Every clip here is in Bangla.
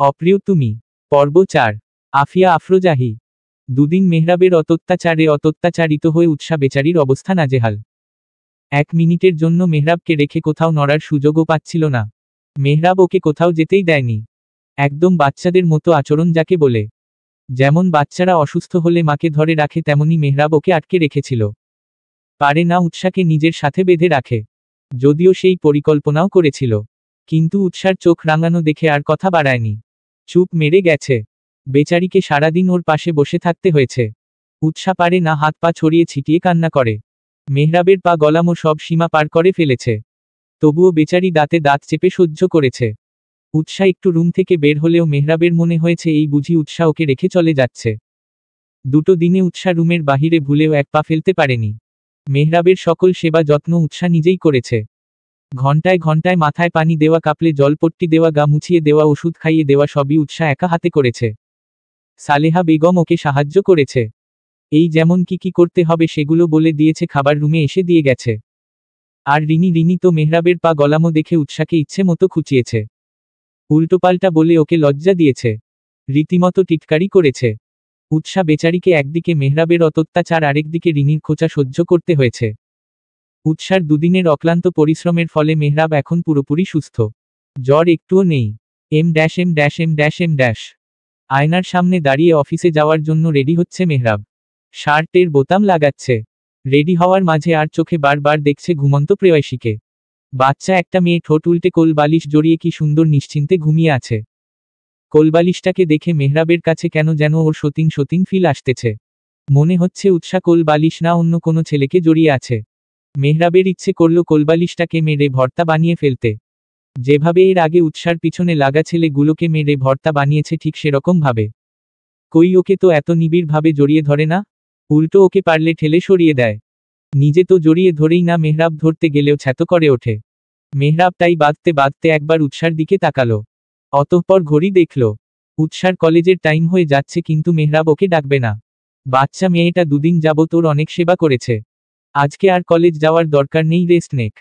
অপ্রিয় তুমি। পর্ব 4। আফিয়া আফরোজাহি। দুদিন মেহরাবের অত্যাচারিত হয়ে উৎসা বেচারির অবস্থা নাজেহাল। 1 মিনিটের জন্য মেহরাবকে রেখে কোথাও নড়ার সুযোগও পাচ্ছিল না। মেহরাব ওকে কোথাও যেতেই দেয়নি। একদম বাচ্চাদের মতো আচরণ যাকে বলে। যেমন বাচ্চারা অসুস্থ হলে মাকে ধরে রাখে তেমনি মেহরাব ওকে আটকে রেখেছিল। পারে না উৎসাকে নিজের সাথে বেঁধে রাখে। যদিও সেই পরিকল্পনাও করেছিল, কিন্তু উৎসার চোখ রাঙানো দেখে আর কথা বাড়ায়নি। চুপ মেরে গেছে। বেচারিকে সারাদিন ওর পাশে বসে থাকতে হয়েছে। উৎসা পারে না হাত পা ছড়িয়ে ছিটিয়ে কান্না করে। মেহরাবের পা গলামো সব সীমা পার করে ফেলেছে। তবুও বেচারি দাঁতে দাঁত চেপে সহ্য করেছে। উৎসা একটু রুম থেকে বের হলেও মেহরাবের মনে হয়েছে এই বুঝি উৎসা ওকে রেখে চলে যাচ্ছে। 2 দিনে উৎসা রুমের বাহিরে ভুলেও এক পা ফেলতে পারেনি। মেহরাবের সকল সেবা যত্ন উৎসা নিজেই করেছে। ঘন্টায় ঘন্টায় মাথায় পানি দেওয়া, কাপলে জলপট্টি দেওয়া, গা মুছিয়ে দেওয়া, ওষুধ খাইয়ে দেওয়া সবই উৎসা একা হাতে করেছে। সালেহা বেগম ওকে সাহায্য করেছে। এই যেমন কি করতে হবে সেগুলো বলে দিয়েছে, খাবার রুমে এসে দিয়ে গেছে। আর রিনি তো মেহরাবের পা গলামো দেখে উৎসাকে ইচ্ছে মতো খুঁচিয়েছে। উল্টোপাল্টা বলে ওকে লজ্জা দিয়েছে। রীতিমতো টিটকারি করেছে। উৎসা বেচারিকে একদিকে মেহরাবের অত্যাচার, আরেকদিকে রিনির খোঁচা সহ্য করতে হয়েছে। উৎসার 2 দিনের অক্লান্ত পরিশ্রমের ফলে মেহরাব এখন পুরোপুরি সুস্থ। জ্বর একটুও নেই। এম। আয়নার সামনে দাঁড়িয়ে অফিসে যাওয়ার জন্য রেডি হচ্ছে মেহরাব। শার্টের বোতাম লাগাচ্ছে। রেডি হওয়ার মাঝে আর চোখে বারবার দেখছে ঘুমন্ত প্রেয়সীকে। বাচ্চা একটা মেয়ে ঠোঁট উল্টে কোলবালিশ জড়িয়ে কি সুন্দর নিশ্চিন্তে ঘুমিয়ে আছে। কোলবালিশটাকে দেখে মেহরাবের কাছে কেন যেন ওর সতীন ফিল আসতেছে। মনে হচ্ছে উৎসা কোলবালিশ না অন্য কোনো ছেলেকে জড়িয়ে আছে। মেহরাবের ইচ্ছে করল কোলবালিশটাকে মেরে ভর্তা বানিয়ে ফেলতে। যেভাবে এর আগে উৎসার পিছনে লাগা ছেলেগুলোকে মেরে ভর্তা বানিয়েছে ঠিক সেরকম ভাবে। কই ওকে তো এত নিবিড়ভাবে জড়িয়ে ধরে না, উল্টো ওকে পারলে ঠেলে সরিয়ে দেয়। নিজে তো জড়িয়ে ধরেই না, মেহরাব ধরতে গেলেও ছ্যাতো করে ওঠে। মেহরাব তাই বাঁধতে একবার উৎসার দিকে তাকালো। অতঃপর ঘড়ি দেখল। উৎসার কলেজের টাইম হয়ে যাচ্ছে, কিন্তু মেহরাব ওকে ডাকবে না। বাচ্চা মেয়েটা 2 দিন যাবত ওর অনেক সেবা করেছে। আজকে আর কলেজ যাওয়ার দরকার নেই, রেস্ট নেক।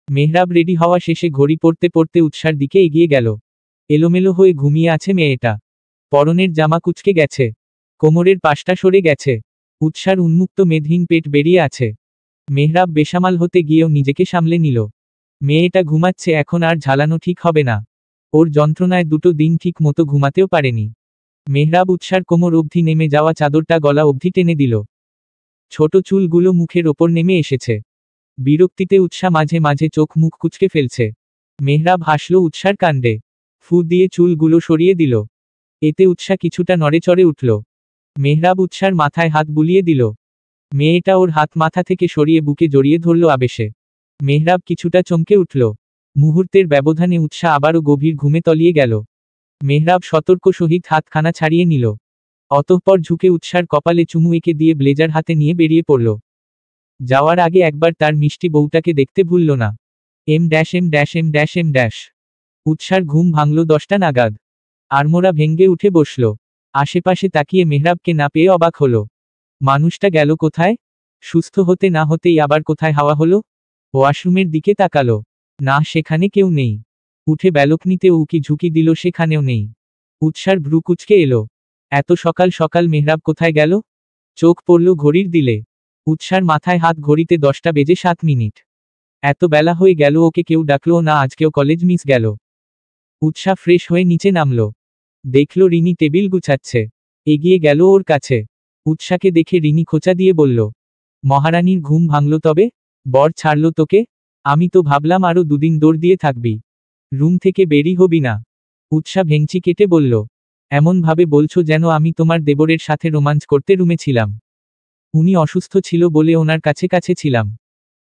মেহরাব রেডি হওয়া শেষে ঘড়ি পড়তে উৎসার দিকে এগিয়ে গেল। এলোমেলো হয়ে ঘুমিয়ে আছে মেয়েটা। পরনের জামা কুঁচকে গেছে। কোমরের পাশটা সরে গেছে। উৎসার উন্মুক্ত মেদহীন পেট বেরিয়ে আছে। মেহরাব বেসামাল হতে গিয়েও নিজেকে সামলে নিল। মেয়েটা ঘুমাচ্ছে, এখন আর ঝালানো ঠিক হবে না। ওর যন্ত্রণায় 2 দিন ঠিক মতো ঘুমাতেও পারেনি। মেহরাব উৎসার কোমর অবধি নেমে যাওয়া চাদরটা গলা অবধি টেনে দিল। ছোট চুলগুলো মুখের ওপর নেমে এসেছে। বিরক্তিতে উৎসা মাঝে মাঝে চোখ মুখ কুঁচকে ফেলছে। মেহরাব হাসল উৎসার কাণ্ডে। ফু দিয়ে চুলগুলো সরিয়ে দিল। এতে উৎসা কিছুটা নড়েচড়ে উঠল। মেহরাব উৎসার মাথায় হাত বুলিয়ে দিল। মেয়েটা ওর হাত মাথা থেকে সরিয়ে বুকে জড়িয়ে ধরল আবেশে। মেহরাব কিছুটা চমকে উঠল। মুহূর্তের ব্যবধানে উৎসা আবারও গভীর ঘুমে তলিয়ে গেল। মেহরাব সতর্ক সহিত হাতখানা ছাড়িয়ে নিল। অতঃপর ঝুঁকে উৎসার কপালে চুমু এঁকে দিয়ে ব্লেজার হাতে নিয়ে বেরিয়ে পড়ল। যাওয়ার আগে একবার তার মিষ্টি বউটাকে দেখতে ভুলল না। এম। উৎসার ঘুম ভাঙল 10টা নাগাদ। আড়মোড়া ভেঙ্গে উঠে বসল। আশেপাশে তাকিয়ে মেহরাবকে না পেয়ে অবাক হল। মানুষটা গেল কোথায়? সুস্থ হতে না হতেই আবার কোথায় হাওয়া হলো? ওয়াশরুমের দিকে তাকালো। না, সেখানে কেউ নেই। উঠে ব্যালকনিতে উকি ঝুঁকি দিল, সেখানেও নেই। উৎসার ভ্রু কুঁচকে এলো। এত সকাল সকাল মেহরাব কোথায় গেল? চোখ পড়ল ঘড়ির দিলে। উৎসার মাথায় হাত, ঘড়িতে 10টা বেজে 7 মিনিট। এত বেলা হয়ে গেল, ওকে কেউ ডাকলো না, আজকেও কলেজ মিস গেল। উৎসা ফ্রেশ হয়ে নিচে নামলো। দেখল রিনি টেবিল গুছাচ্ছে। এগিয়ে গেল ওর কাছে। উৎসাকে দেখে রিনি খোঁচা দিয়ে বলল, মহারানীর ঘুম ভাঙল তবে? বর ছাড়ল তোকে? আমি তো ভাবলাম আরো 2 দিন দৌড় দিয়ে থাকবি, রুম থেকে বেরি হবি না। উৎসা ভেংচি কেটে বলল, এমন ভাবে বলছো যেন আমি তোমার দেবরের সাথে রোমাঞ্চ করতে রুমে ছিলাম। উনি অসুস্থ ছিল বলে ওনার কাছে ছিলাম।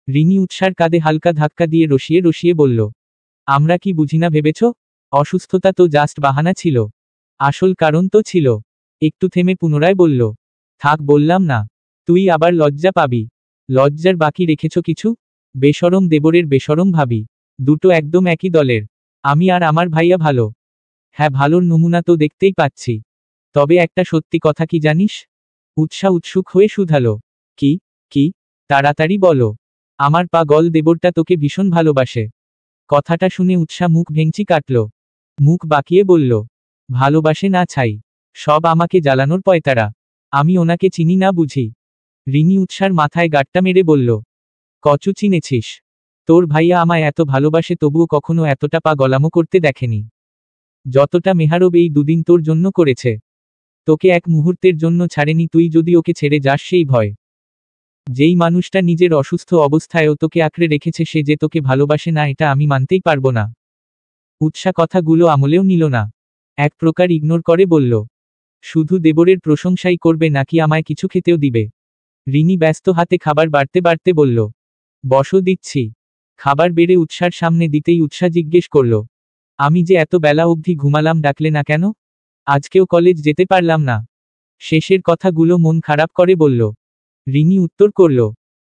রিনি উৎসার কাঁধে হালকা ধাক্কা দিয়ে রসিয়ে বলল, আমরা কি বুঝি না ভেবেছ? অসুস্থতা তো জাস্ট বাহানা ছিল, আসল কারণ তো ছিল। একটু থেমে পুনরায় বলল, থাক বললাম না, তুই আবার লজ্জা পাবি। লজ্জার বাকি রেখেছ কিছু? বেশরম দেবরের বেশরম ভাবি, 2 একদম একই দলের। আমি আর আমার ভাইয়া ভালো। হ্যাঁ, ভালোর নমুনা তো দেখতেই পাচ্ছি। তবে একটা সত্যি কথা কি জানিস? উৎসা উৎসুক হয়ে শুধালো, কি? তাড়াতাড়ি বলো। আমার পাগল দেবরটা তোকে ভীষণ ভালোবাসে। কথাটা শুনে উৎসা মুখ ভেঙচি কাটল। মুখ বাঁকিয়ে বলল, ভালোবাসে না ছাই, সব আমাকে জ্বালানোর পয়তারা। আমি ওনাকে চিনি না বুঝি? রিনি উৎসার মাথায় গাঁটটা মেরে বলল। কচু চিনেছিস? তোর ভাইয়া আমায় এত ভালোবাসে তবুও কখনো এতটা পা গলামো করতে দেখেনি। যতটা মেহরাব এই দুদিন তোর জন্য করেছে। তোকে এক মুহূর্তের জন্য ছাড়েনি, তুই যদি ওকে ছেড়ে যাস সেই ভয়। যেই মানুষটা নিজের অসুস্থ অবস্থায়ও তোকে আঁকড়ে রেখেছে সে যে তোকে ভালোবাসে না এটা আমি মানতেই পারবো না। উৎসা কথাগুলো আমলেও নিল না, এক প্রকার ইগনোর করে বলল, শুধু দেবরের প্রশংসাই করবে নাকি আমায় কিছু খেতেও দিবে? রিনি ব্যস্ত হাতে খাবার বাড়তে বাড়তে বলল, বসো দিচ্ছি। খাবার বেড়ে উৎসার সামনে দিতেই উৎসা জিজ্ঞেস করল, আমি যে এত বেলা অবধি ঘুমালাম ডাকলে না কেন? আজকেও কলেজ যেতে পারলাম না। শেষের কথাগুলো মন খারাপ করে বলল। রিনি উত্তর করল,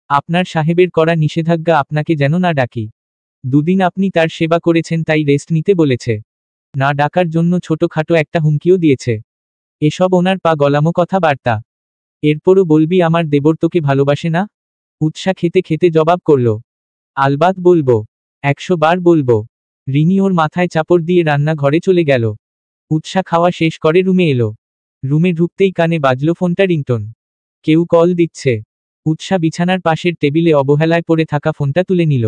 আপনার সাহেবের করা নিষেধাজ্ঞা আপনাকে যেন না ডাকি। দুদিন আপনি তার সেবা করেছেন তাই রেস্ট নিতে বলেছে। না ডাকার জন্য ছোটখাটো একটা হুমকিও দিয়েছে। এসব ওনার পা গলামো কথাবার্তা। এরপরও বলবি আমার দেবর তোকে ভালোবাসে না? উৎসা খেতে খেতে জবাব করল, আলবাত বলবো, 100 বার বলবো। রিনি ওর মাথায় চাপড় দিয়ে রান্নাঘরে চলে গেল। উৎসা খাওয়া শেষ করে রুমে এলো। রুমে ঢুকতেই কানে বাজলো ফোনটা রিংটোন। কেউ কল দিচ্ছে। উৎসা বিছানার পাশের টেবিলে অবহেলায় পড়ে থাকা ফোনটা তুলে নিল।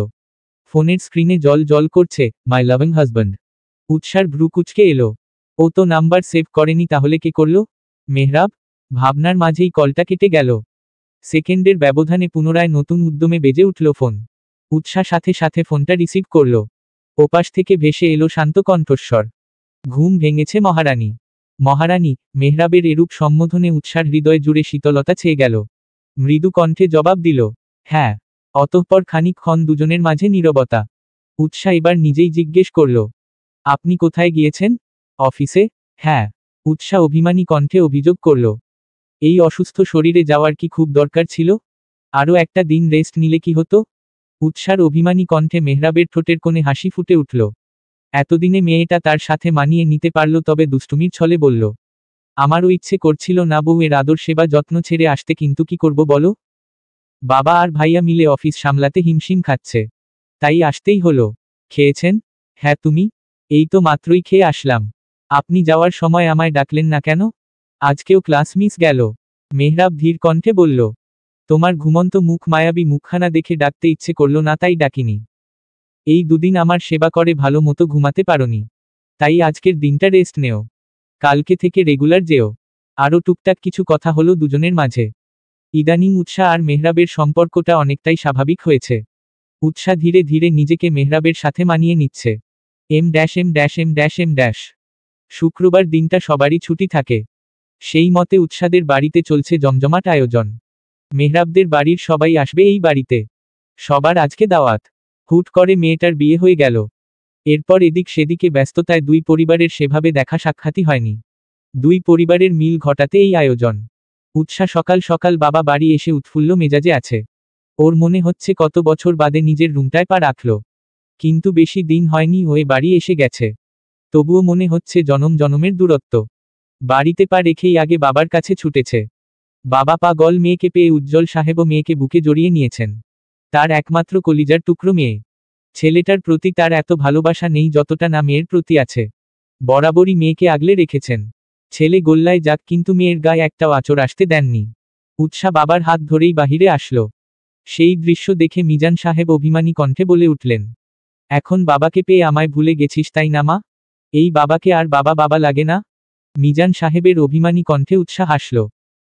ফোনের স্ক্রিনে জল জল করছে, মাই লাভিং হাজব্যান্ড। উৎসার ভ্রু কুঁচকে এলো। ও তো নাম্বার সেভ করেনি, তাহলে কে করল? মেহরাব? ভাবনার মাঝেই কলটা কেটে গেল। সেকেন্ডের ব্যবধানে পুনরায় নতুন উদ্যমে বেজে উঠল ফোন। উৎসা সাথে সাথে ফোনটা রিসিভ করল। ওপাশ থেকে ভেসে এলো শান্ত কণ্ঠস্বর, ঘুম ভেঙেছে মহারানী। মহারানী? মেহরাবের এরূপ সম্বোধনে উৎসার হৃদয় জুড়ে শীতলতা ছেয়ে গেল। মৃদু কণ্ঠে জবাব দিল, হ্যাঁ। অতঃপর খানিকক্ষণ দুজনের মাঝে নীরবতা। উৎসা এবার নিজেই জিজ্ঞেস করল, আপনি কোথায় গিয়েছেন? অফিসে? হ্যাঁ। উৎসা অভিমানী কণ্ঠে অভিযোগ করল, এই অসুস্থ শরীরে যাওয়ার কি খুব দরকার ছিল? আরও একটা দিন রেস্ট নিলে কি হতো? উৎসার অভিমানী কণ্ঠে মেহরাবের ঠোঁটের কোণে হাসি ফুটে উঠল। এতদিনে মেয়েটা তার সাথে মানিয়ে নিতে পারল, তবে দুষ্টুমির ছলে বলল, আমারও ইচ্ছে করছিল না বউয়ের আদর সেবা যত্ন ছেড়ে আসতে, কিন্তু কি করব বলো? বাবা আর ভাইয়া মিলে অফিস সামলাতে হিমশিম খাচ্ছে, তাই আসতেই হলো। খেয়েছেন? হ্যাঁ। তুমি? এই তো মাত্রই খেয়ে আসলাম। আপনি যাওয়ার সময় আমায় ডাকলেন না কেন? আজকেও ক্লাস মিস গেল। মেহরাব ধীর কণ্ঠে বলল, তোমার ঘুমন্ত মুখ, মায়াবী মুখখানা দেখে ডাকতে ইচ্ছে করল না, তাই ডাকিনি। এই দুদিন আমার সেবা করে ভালো মতো ঘুমাতে পারোনি, তাই আজকের দিনটা রেস্ট নেও। কালকে থেকে রেগুলার যেও। আরও টুকটাক কিছু কথা হলো দুজনের মাঝে। ইদানিং উৎসা আর মেহরাবের সম্পর্কটা অনেকটাই স্বাভাবিক হয়েছে। উৎসা ধীরে ধীরে নিজেকে মেহরাবের সাথে মানিয়ে নিচ্ছে। এম। শুক্রবার দিনটা সবারই ছুটি থাকে। সেই মতে উৎসাদের বাড়িতে চলছে জমজমাট আয়োজন। মেহরাবদের বাড়ির সবাই আসবে এই বাড়িতে। সবার আজকে দাওয়াত। হুট করে মেয়েটার বিয়ে হয়ে গেল। এরপর এদিক সেদিকে ব্যস্ততায় দুই পরিবারের সেভাবে দেখা সাক্ষাৎই হয়নি। দুই পরিবারের মিল ঘটাতে এই আয়োজন। উৎসা সকাল সকাল বাবা বাড়ি এসে উৎফুল্ল মেজাজে আছে। ওর মনে হচ্ছে কত বছর বাদে নিজের রুমটায় পা রাখল। কিন্তু বেশি দিন হয়নি ওই বাড়ি এসে গেছে। তবুও মনে হচ্ছে জনম জনমের দূরত্ব। বাড়িতে পা রেখেই আগে বাবার কাছে ছুটেছে। বাবা পাগল মেয়েকে পেয়ে উজ্জ্বল সাহেবও মেয়েকে বুকে জড়িয়ে নিয়েছেন। তার একমাত্র কলিজার টুকরো মেয়ে। ছেলেটার প্রতি তার এত ভালোবাসা নেই যতটা না মেয়ের প্রতি আছে। বরাবরই মেয়েকে আগলে রেখেছেন। ছেলে গোল্লায় যাক, কিন্তু মেয়ের গায়ে একটাও আঁচড় আসতে দেননি। উৎসা বাবার হাত ধরেই বাহিরে আসলো। সেই দৃশ্য দেখে মিজান সাহেব অভিমানী কণ্ঠে বলে উঠলেন, এখন বাবাকে পেয়ে আমায় ভুলে গেছিস তাই না মা? এই বাবাকে আর বাবা বাবা লাগে না? মিজান সাহেবের অভিমানী কণ্ঠে উৎসা হাসল।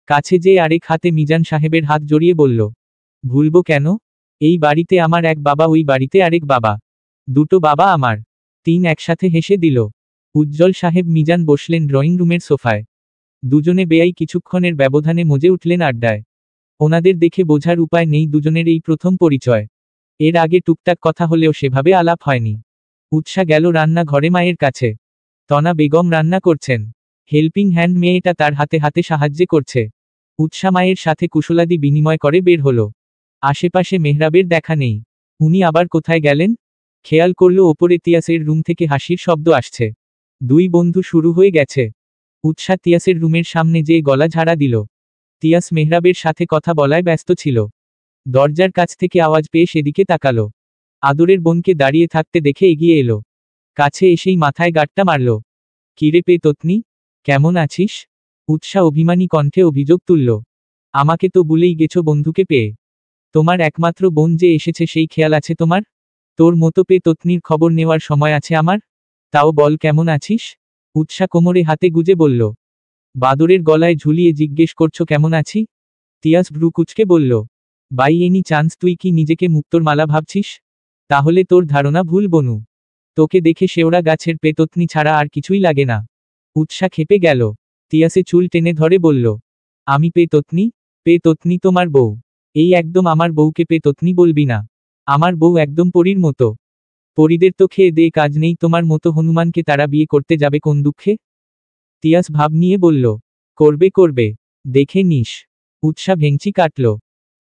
কাছে যেয়ে আরেক হাতে মিজান সাহেবের হাত জড়িয়ে বলল, ভুলবো কেন? এই বাড়িতে আমার এক বাবা, ওই বাড়িতে আরেক বাবা। দুটো বাবা আমার। তিন একসাথে হেসে দিল। উজ্জ্বল সাহেব মিজান বসলেন ড্রয়িং রুমের সোফায়। দুজনে বেয়াই কিছুক্ষণের ব্যবধানে মজে উঠলেন আড্ডায়। ওনাদের দেখে বোঝার উপায় নেই দুজনের এই প্রথম পরিচয়। এর আগে টুকটাক কথা হলেও সেভাবে আলাপ হয়নি। উৎসা গেল রান্না ঘরে মায়ের কাছে। তনা বেগম রান্না করছেন। হেল্পিং হ্যান্ড মেয়েটা তার হাতে হাতে সাহায্য করছে। উৎসা মায়ের সাথে কুশলাদি বিনিময় করে বের হলো। আশেপাশে মেহরাবের দেখা নেই। উনি আবার কোথায় গেলেন? খেয়াল করল ওপরে তিয়াসের রুম থেকে হাসির শব্দ আসছে। দুই বন্ধু শুরু হয়ে গেছে। উৎসা তিয়াসের রুমের সামনে যেয়ে গলা ঝাড়া দিল। তিয়াস মেহরাবের সাথে কথা বলায় ব্যস্ত ছিল। দরজার কাছ থেকে আওয়াজ পেয়ে সেদিকে তাকালো। আদরের বোনকে দাঁড়িয়ে থাকতে দেখে এগিয়ে এলো। কাছে এসেই মাথায় গাঁটটা মারল। কিরে পেতনি, কেমন আছিস? উৎসাহ অভিমানী কণ্ঠে অভিযোগ তুলল। আমাকে তো ভুলেই গেছো বন্ধুকে পেয়ে। তোমার একমাত্র বোন যে এসেছে সেই খেয়াল আছে তোমার? তোর মতো পেতনির খবর নেওয়ার সময় আছে আমার? তাও বল কেমন আছিস? উৎসাহ কোমরে হাতে গুজে বলল। বাদরের গলায় ঝুলিয়ে জিজ্ঞেস করছো কেমন আছি? তিয়াস ভ্রু কুচকে বলল। বাই এনি চান্স তুই কি নিজেকে মুক্তোর মালা ভাবছিস? তাহলে তোর ধারণা ভুল বনু। তোকে দেখে শেওড়া গাছের পেতনি ছাড়া আর কিছুই লাগে না। উৎসাহ খেপে গেল। তিয়াসে চুল টেনে ধরে বলল। আমি পেতনি? পেতনি তোমার বউ? এই একদম আমার বউকে পেতনি বলবি না। আমার বউ একদম পরীর মতো। পরীদের তো খেয়ে দে কাজ নেই, তোমার মতো হনুমানকে তারা বিয়ে করতে যাবে কোন দুঃখে? তিয়াস ভাব নিয়ে বলল। করবে করবে, দেখে নিস। উৎসাহ ভেঙচি কাটল।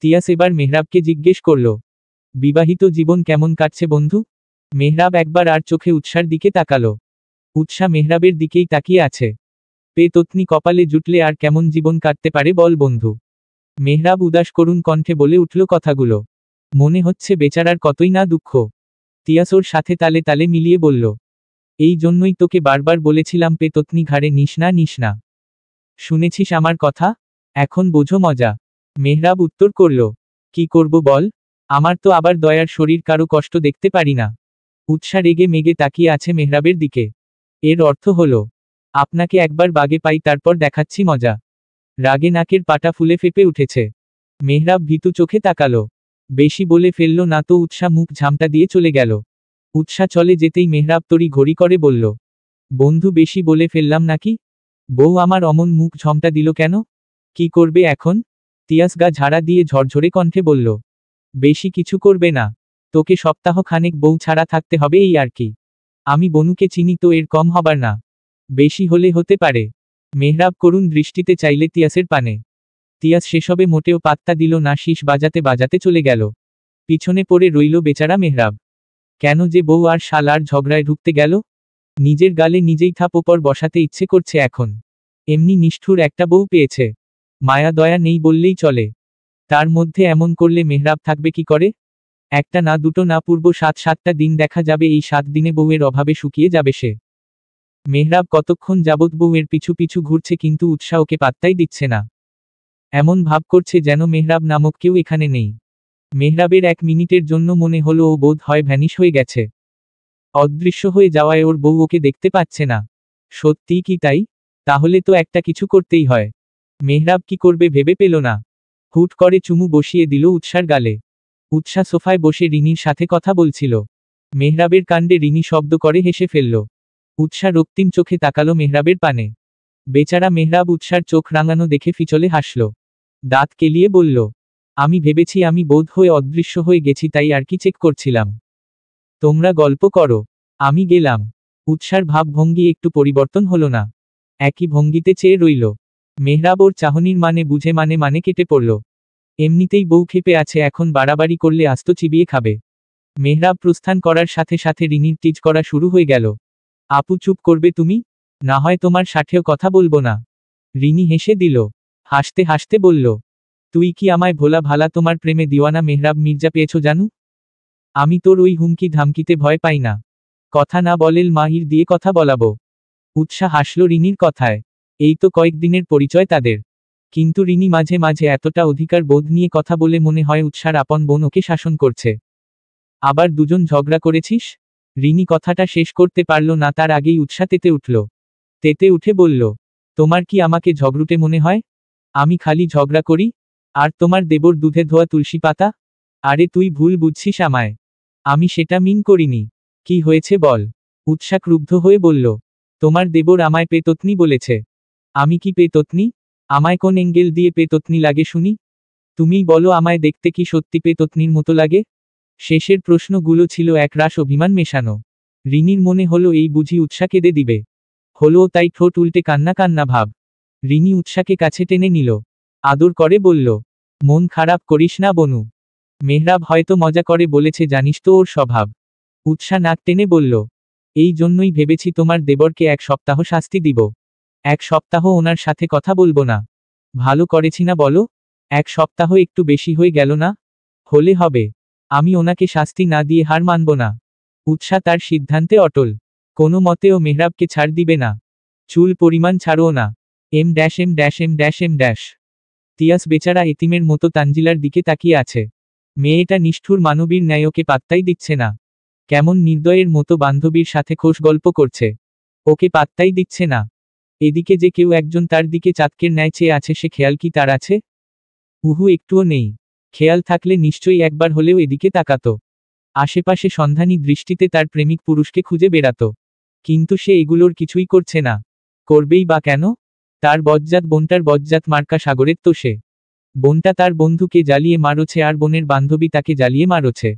তিয়াস এবার মেহরাবকে জিজ্ঞেস করল। বিবাহিত জীবন কেমন কাটছে বন্ধু? মেহরাব একবার আর চোখে উৎসার দিকে তাকালো। উৎসাহ মেহরাবের দিকেই তাকিয়ে আছে। পেতনি কপালে জুটলে আর কেমন জীবন কাটতে পারে বল বন্ধু? মেহরাব উদাস করুণ কণ্ঠে বলে উঠল কথাগুলো। মনে হচ্ছে বেচারার কতই না দুঃখ। তিয়াস ওর সাথে তালে তালে মিলিয়ে বলল। এই জন্যই তোকে বারবার বলেছিলাম পেতনি ঘাড়ে নিস না নিস না। শুনেছিস আমার কথা? এখন বোঝো মজা। মেহরাব উত্তর করল। কি করব বল? আমার তো আবার দয়ার শরীর কারো কষ্ট দেখতে পারি না। উৎসাহ রেগে মেগে তাকিয়ে আছে মেহরাবের দিকে। এর অর্থ হলো, আপনাকে একবার বাগে পাই তারপর দেখাচ্ছি মজা। রাগে নাকের পাটা ফুলে ফেপে উঠেছে। মেহরাব ভীতু চোখে তাকালো। বেশি বলে ফেলল না তো? উৎসাহ মুখ ঝামটা দিয়ে চলে গেল। উৎসাহ চলে যেতেই মেহরাব তড়ি ঘড়ি করে বলল। বন্ধু বেশি বলে ফেললাম নাকি? বউ আমার অমন মুখ ঝমটা দিল কেন? কি করবে এখন? তিয়াস গা ঝাড়া দিয়ে ঝরঝরে কণ্ঠে বলল। বেশি কিছু করবে না। তোকে সপ্তাহ খানেক বউ ছাড়া থাকতে হবে এই আর কি। আমি বনুকে চিনি তো, এর কম হবার না। বেশি হলে হতে পারে। মেহরাব করুণ দৃষ্টিতে চাইলে তিয়াসের পানে। তিয়াস সেসবে মোটেও পাত্তা দিল না, শীষ বাজাতে বাজাতে চলে গেল। পিছনে পড়ে রইল বেচারা মেহরাব। কেন যে বউ আর শালার ঝগড়ায় ঢুকতে গেল? নিজের গালে নিজেই থাপোপর বসাতে ইচ্ছে করছে এখন। এমনি নিষ্ঠুর একটা বউ পেয়েছে। মায়া দয়া নেই বললেই চলে। তার মধ্যে এমন করলে মেহরাব থাকবে কি করে? একটা না দুটো না পূর্ব 7-7টা দিন দেখা যাবে এই 7 দিনে বউয়ের অভাবে শুকিয়ে যাবে সে। মেহরাব কতক্ষণ যাবৎ বউয়ের পিছু পিছু ঘুরছে কিন্তু উৎসাহ ওকে পাত্তাই দিচ্ছে না। এমন ভাব করছে যেন মেহরাব নামক কেউ এখানে নেই। মেহরাবের 1 মিনিটের জন্য মনে হলো ও বোধ হয় ভ্যানিশ হয়ে গেছে। অদৃশ্য হয়ে যাওয়ায় ওর বউ ওকে দেখতে পাচ্ছে না। সত্যিই কি তাই? তাহলে তো একটা কিছু করতেই হয়। মেহরাব কি করবে ভেবে পেল না। হুট করে চুমু বসিয়ে দিল উৎসার গালে। উৎসাহ সোফায় বসে রিনির সাথে কথা বলছিল। মেহরাবের কাণ্ডে রিনি শব্দ করে হেসে ফেলল। উৎসাহ রক্তিম চোখে তাকালো মেহরাবের পানে। বেচারা মেহরাব উৎসার চোখ রাঙানো দেখে ফিচলে হাসল। দাঁত কেলিয়ে বলল। আমি ভেবেছি আমি বোধ হয়ে অদৃশ্য হয়ে গেছি, তাই আর কি চেক করছিলাম। তোমরা গল্প করো, আমি গেলাম। উৎসার ভাবভঙ্গি একটু পরিবর্তন হলো না। একই ভঙ্গিতে চেয়ে রইল। মেহরাব ওর চাহনির মানে বুঝে মানে কেটে পড়ল। এমনিতেই বউ খেপে আছে, এখন বাড়াবাড়ি করলে আস্ত চিবিয়ে খাবে। মেহরাব প্রস্থান করার সাথে সাথে রিনির টিজ করা শুরু হয়ে গেল। আপু চুপ করবে তুমি? না হয় তোমার সাথেও কথা বলবো না। রিনি হেসে দিল। হাসতে হাসতে বলল। তুই কি আমায় ভোলা ভালা তোমার প্রেমে দিওয়ানা মেহরাব মির্জা পেয়েছো জানু? আমি তোর ওই হুমকি ধামকিতে ভয় পাই না। কথা না বলেল মাহির দিয়ে কথা বলাবো। উৎসাহ হাসল রিনির কথায়। এই তো কয়েকদিনের পরিচয় তাদের। কিন্তু রিনি মাঝে মাঝে এতটা অধিকার বোধ নিয়ে কথা বলে মনে হয় উৎসার আপন বোন ওকে শাসন করছে। আবার দুজন ঝগড়া করেছিস? রিনি কথাটা শেষ করতে পারল না, তার আগেই উৎসাহ তেতে উঠল। তেতে উঠে বলল। তোমার কি আমাকে ঝগড়ুটে মনে হয়? আমি খালি ঝগড়া করি? আর তোমার দেবর দুধে ধোয়া তুলসী পাতা? আরে তুই ভুল বুঝছিস আমায়। আমি সেটা মিন করিনি। কি হয়েছে বল? উৎসাহ ক্রুব্ধ হয়ে বলল। তোমার দেবর আমায় পেতনি বলেছে। আমি কি পেতনি? আমায় কোন এঙ্গেল দিয়ে পেতনি লাগে শুনি? তুমিই বলো আমায় দেখতে কি সত্যি পেতনির মতো লাগে? শেষের প্রশ্নগুলো ছিল একরাশ অভিমান মেশানো। রিনির মনে হলো এই বুঝি উৎসাহ কেঁদে দিবে। হলো তাই ঠোঁট উল্টে কান্না কান্না ভাব। রিনি উৎসাহকে কাছে টেনে নিল। আদর করে বলল। মন খারাপ করিস না বনু। মেহরাব হয়তো মজা করে বলেছে, জানিস তো ওর স্বভাব। উৎসাহ নাক টেনে বলল। এই জন্যই ভেবেছি তোমার দেবরকে 1 সপ্তাহ শাস্তি দিব। 1 সপ্তাহ ওনার সাথে কথা বলবো না। ভালো করেছি না বলো? 1 সপ্তাহ একটু বেশি হয়ে গেল না? হলে হবে। আমি ওনাকে শাস্তি না দিয়ে হার মানব না। উৎসাহ তার সিদ্ধান্তে অটল। কোনো মতেও মেহরাবকে ছাড় দিবে না। চুল পরিমাণ ছাড়ও না। M dash M dash M dash M dash. Tiyas বেচারা এতিমের মতো তানজিলার দিকে তাকিয়ে আছে। মেয়েটা নিষ্ঠুর মানবীর ন্যায় ওকে পাত্তাই দিচ্ছে না। কেমন নির্দয়ের মতো বান্ধবীর সাথে খোশ গল্প করছে, ওকে পাত্তাই দিচ্ছে না। এদিকে যে কেউ একজন তার দিকে চাতকের ন্যায় চেয়ে আছে, সে খেয়াল কি তার আছে? উহু, একটুও নেই। খেয়াল থাকলে নিশ্চয়ই একবার হলেও এদিকে তাকাতো। আশেপাশে সন্ধানী দৃষ্টিতে তার প্রেমিক পুরুষকে খুঁজে বেড়াতো। কিন্তু সে এগুলোর কিছুই করছে না। করবেই বা কেন? তার বজ্জাত বোনটার বজ্জাত মার্কা সাগরের তো সে। বোনটা তার বন্ধুকে জ্বালিয়ে মারছে আর বোনের বান্ধবী তাকে জ্বালিয়ে মারছে।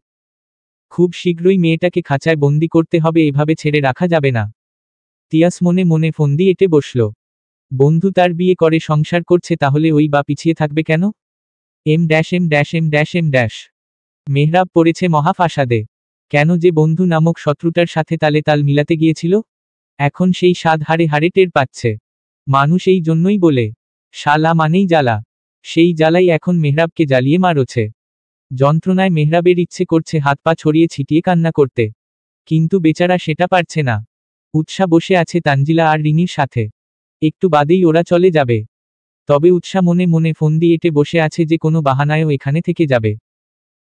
খুব শীঘ্রই মেয়েটাকে খাঁচায় বন্দি করতে হবে, এভাবে ছেড়ে রাখা যাবে না। তিয়াস মনে মনে ফন্দি এঁটে বসল। বন্ধু তার বিয়ে করে সংসার করছে, তাহলে ওই বা পিছিয়ে থাকবে কেন? Em dash M dash M dash M dash. Mehrab পড়েছে মহা ফাসাদে। কেন যে বন্ধু নামক শত্রুটার সাথে তালে তাল মিলাতে গিয়েছিল, এখন সেই স্বাদ হাড়ে হাড়ে টের পাচ্ছে। মানুষ এই জন্যই বলে, শালা মানেই জ্বালা। সেই জ্বালাই এখন মেহরাবকে জ্বালিয়ে মারছে। যন্ত্রণায় মেহরাবের ইচ্ছে করছে হাত পা ছড়িয়ে ছিটিয়ে কান্না করতে, কিন্তু বেচারা সেটা পারছে না। উৎসা বসে আছে তানজিলা আর রিনির সাথে। একটু বাদেই ওরা চলে যাবে। তবে উৎসা মনে মনে ফন্দি এঁটে বসে আছে যে কোনো বাহানায়ও এখানে থেকে যাবে।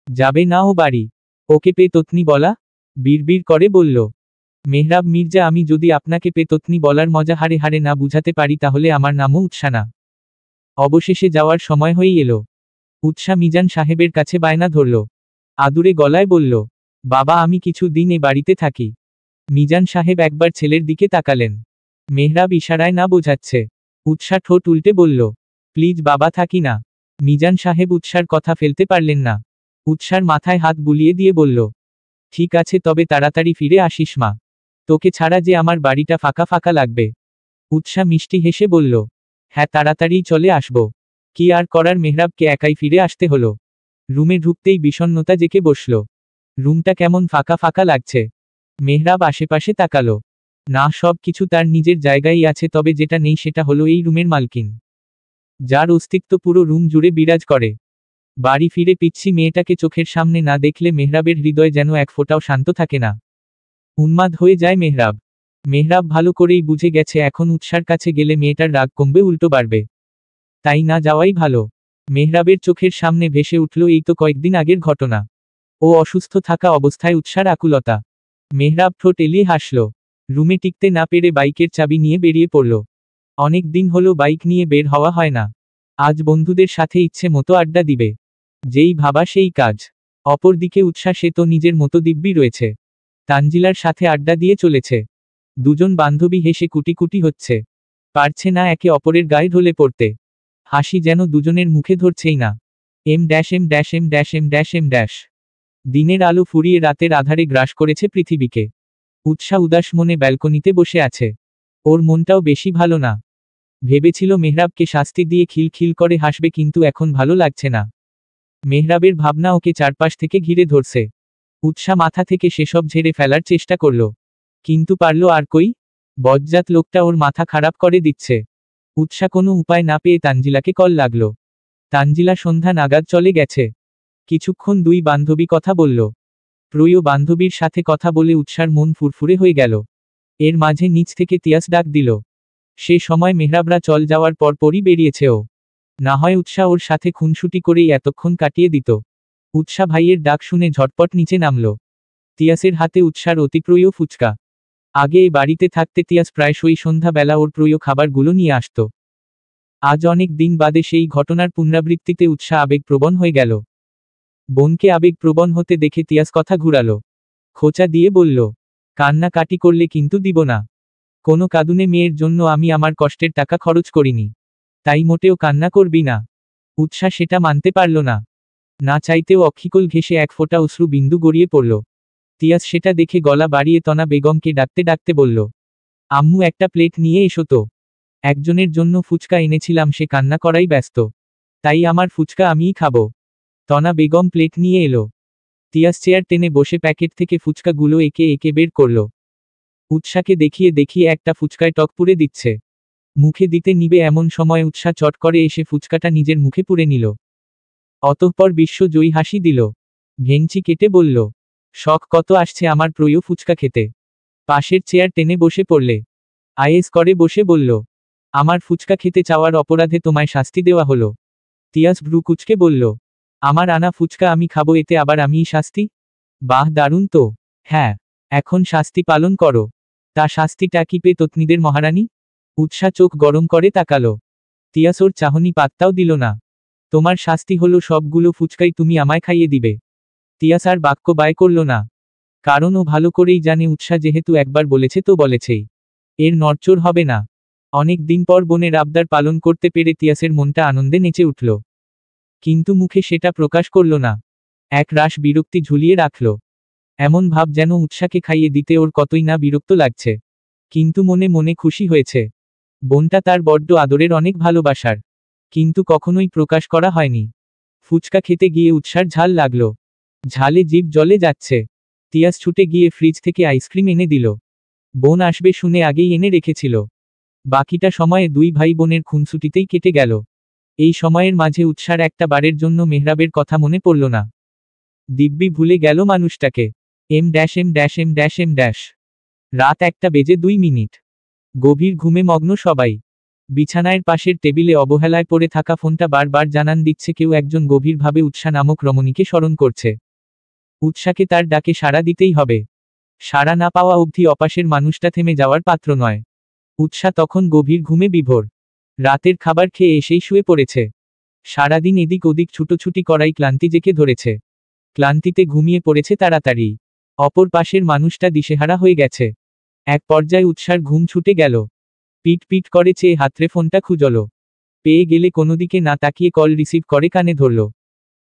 যাবে না ও বাড়ি। ওকে পেতনি বলা? বিড়বিড় করে বলল মেহরাব মির্জা, আমি যদি আপনাকে পেতনি বলার মজা হাড়ে হাড়ে না বুঝাতে পারি, তাহলে আমার নামও উৎসা না। অবশেষে যাওয়ার সময় হয়েই এলো। উৎসা মিজান সাহেবের কাছে বায়না ধরল। আদুরে গলায় বলল, বাবা আমি কিছু দিন এ বাড়িতে থাকি। মিজান সাহেব একবার ছেলের দিকে তাকালেন। মেহরাব ইশারায় না বোঝাচ্ছে। উৎসা ঠোঁট উল্টে বলল, প্লিজ বাবা, থাকি না। মিজান সাহেব উৎসার কথা ফেলতে পারলেন না। উৎসার মাথায় হাত বুলিয়ে দিয়ে বলল, ঠিক আছে, তবে তাড়াতাড়ি ফিরে আসিস মা। তোকে ছাড়া যে আমার বাড়িটা ফাঁকা ফাঁকা লাগবে। উৎসা মিষ্টি হেসে বলল, হ্যাঁ, তাড়াতাড়িই চলে আসব। কি আর করার, মেহরাবকে একাই ফিরে আসতে হলো। রুমে ঢুকতেই বিষণ্ণতা জেঁকে বসল। রুমটা কেমন ফাঁকা ফাঁকা লাগছে। মেহরাব আশেপাশে তাকালো। না, সব কিছু তার নিজের জায়গায় আছে, তবে যেটা নেই সেটা হলো এই রুমের মালকিন, যার অস্তিত্ব পুরো রুম জুড়ে বিরাজ করে। বাড়ি ফিরে পিচ্ছি মেয়েটাকে চোখের সামনে না দেখলে মেহরাবের হৃদয় যেন এক ফোঁটাও শান্ত থাকে না। উন্মাদ হয়ে যায় মেহরাব। মেহরাব ভালো করেই বুঝে গেছে এখন উৎসার কাছে গেলে মেয়েটার রাগ কমবে, উল্টো বাড়বে। তাই না যাওয়াই ভালো। মেহরাবের চোখের সামনে ভেসে উঠল এই তো কয়েকদিন আগের ঘটনা। ও অসুস্থ থাকা অবস্থায় উৎসার আকুলতা। মেহরাব ঠোঁট এলিয়ে হাসল। রুমে টিকতে না পেরে বাইকের চাবি নিয়ে বেরিয়ে পড়ল। অনেক দিন হলো বাইক নিয়ে বের হওয়া হয় না। আজ বন্ধুদের সাথে ইচ্ছে মতো আড্ডা দিবে। যেই ভাবা সেই কাজ। অপরদিকে উৎসা, সে তো নিজের মতো দিব্যি রয়েছে। তানজিলার সাথে আড্ডা দিয়ে চলেছে। দুজন বান্ধবী হেসে কুটি কুটি হচ্ছে। পারছে না একে অপরের গায়ে ঢলে পড়তে। হাসি যেন দুজনের মুখে ধরছেই না। M dash M dash M dash M dash M dash. দিনের আলো ফুরিয়ে রাতের আধারে গ্রাস করেছে পৃথিবীকে। উৎসা উদাস মনে ব্যালকনিতে বসে আছে। ওর মনটাও বেশি ভালো না। ভেবেছিল মেহরাবকে শাস্তি দিয়ে খিলখিল করে হাসবে, কিন্তু এখন ভালো লাগছে না। মেহরাবের ভাবনা ওকে চারপাশ থেকে ঘিরে ধরছে। উৎসা মাথা থেকে সেসব ঝেড়ে ফেলার চেষ্টা করল, কিন্তু পারল আর কই? বজ্জাত লোকটা ওর মাথা খারাপ করে দিচ্ছে। উৎসা কোনো উপায় না পেয়ে তানজিলাকে কল লাগলো। তানজিলা সন্ধ্যা নাগাদ চলে গেছে। কিছুক্ষণ দুই বান্ধবী কথা বলল। প্রিয় বান্ধবীর সাথে কথা বলে উৎসার মন ফুরফুরে হয়ে গেল। এর মাঝে নিচ থেকে তিয়াস ডাক দিল। সে সময় মেহরাবরা চল যাওয়ার পরপরই বেরিয়েছে ও। না হয় উৎসা ওর সাথে খুনসুটি করেই এতক্ষণ কাটিয়ে দিত। উৎসা ভাইয়ের ডাক শুনে ঝটপট নিচে নামল। তিয়াসের হাতে উৎসার অতিপ্রিয় ফুচকা। আগে এই বাড়িতে থাকতে তিয়াস প্রায়শই সন্ধ্যাবেলা ওর প্রিয় খাবারগুলো নিয়ে আসত। আজ অনেক দিন বাদে সেই ঘটনার পুনরাবৃত্তিতে উৎসা আবেগপ্রবণ হয়ে গেল। বোনকে আবেগপ্রবণ হতে দেখে তিয়াস কথা ঘুরালো। খোঁচা দিয়ে বলল, কান্নাকাটি করলে কিন্তু দিব না। কোনো কাঁদুনে মেয়ের জন্য আমি আমার কষ্টের টাকা খরচ করিনি। তাই মোটেও কান্না করবি না। উৎসা সেটা মানতে পারল না। না চাইতেও অক্ষিকল ঘেঁষে এক ফোঁটা অশ্রু বিন্দু গড়িয়ে পড়ল। তিয়াস সেটা দেখে গলা বাড়িয়ে তনা বেগমকে ডাকতে ডাকতে বলল, আম্মু একটা প্লেট নিয়ে এসো তো। একজনের জন্য ফুচকা এনেছিলাম, সে কান্না করাই ব্যস্ত। তাই আমার ফুচকা আমিই খাবো। তনা বেগম প্লেট নিয়ে এলো। তিয়াস চেয়ার টেনে বসে প্যাকেট থেকে ফুচকাগুলো একে একে বের করল। উৎসাকে দেখিয়ে দেখিয়ে একটা ফুচকায় টক পুড়ে দিচ্ছে। মুখে দিতে নিবে এমন সময় উৎসা চট করে এসে ফুচকাটা নিজের মুখে পুড়ে নিল। অতঃপর বিশ্বজয়ী হাসি দিল। ভেঙচি কেটে বলল, শখ কত আসছে আমার প্রিয় ফুচকা খেতে। পাশের চেয়ার টেনে বসে পড়লে। আইএস করে বসে বলল, আমার ফুচকা খেতে চাওয়ার অপরাধে তোমায় শাস্তি দেওয়া হলো। তিয়াস ভ্রু কুচকে বলল, আমার আনা ফুচকা আমি খাবো, এতে আবার আমিই শাস্তি? বাহ, দারুণ তো। হ্যাঁ, এখন শাস্তি পালন করো। তা শাস্তিটা কি পেতনিদের মহারানী? উৎসা চোখ গরম করে তাকালো। তিয়াস ওর চাহনি পাত্তাও দিল না। তোমার শাস্তি হলো সবগুলো ফুচকাই তুমি আমায় খাইয়ে দিবে। তিয়াস আর বাক্য ব্যয় করল না, কারণ ও ভালো করেই জানে উৎসা যেহেতু একবার বলেছে তো বলেছেই, এর নড়চড় হবে না। অনেক দিন পর বোনের আবদার পালন করতে পেরে তিয়াসের মনটা আনন্দে নেচে উঠল, কিন্তু মুখে সেটা প্রকাশ করল না। এক রাশ বিরক্তি ঝুলিয়ে রাখল, এমন ভাব যেন উৎসাকে খাইয়ে দিতে ওর কতই না বিরক্ত লাগছে, কিন্তু মনে মনে খুশি হয়েছে। বোনটা তার বড্ড আদরের, অনেক ভালোবাসার, কিন্তু কখনোই প্রকাশ করা হয়নি। ফুচকা খেতে গিয়ে উৎসার ঝাল লাগলো, ঝালে জিভ জ্বলে যাচ্ছে। তিয়াস ছুটে গিয়ে ফ্রিজ থেকে আইসক্রিম এনে দিল। বোন আসবে শুনে আগেই এনে রেখেছিল। বাকিটা সময়ে দুই ভাই বোনের খুনসুটিতেই কেটে গেল। এই সময়ের মাঝে উৎসার একটা বারের জন্য মেহরাবের কথা মনে পড়ল না। দিব্যি ভুলে গেল মানুষটাকে। এম। রাত 1:02। গভীর ঘুমে মগ্ন সবাই। বিছানায় পাশের টেবিলে অবহেলায় পড়ে থাকা ফোনটা বারবার জানান দিচ্ছে কেউ একজন গভীরভাবে উৎসা নামক রমণীকে স্মরণ করছে। উৎসাকে তার ডাকে সাড়া দিতেই হবে। সাড়া না পাওয়া অবধি অপাশের মানুষটা থেমে যাওয়ার পাত্র নয়। উৎসা তখন গভীর ঘুমে বিভোর। রাতের খাবার খেয়ে এসেই শুয়ে পড়েছে। সারাদিন এদিক ওদিক ছুটোছুটি করাই ক্লান্তি জেকে ধরেছে। ক্লান্তিতে ঘুমিয়ে পড়েছে তাড়াতাড়ি। অপর পাশের মানুষটা দিশেহারা হয়ে গেছে। এক পর্যায়ে উৎসার ঘুম ছুটে গেল। পিট পিট করে চেয়ে হাতরে ফোনটা খুঁজল। পেয়ে গেলে কোনোদিকে না তাকিয়ে কল রিসিভ করে কানে ধরল।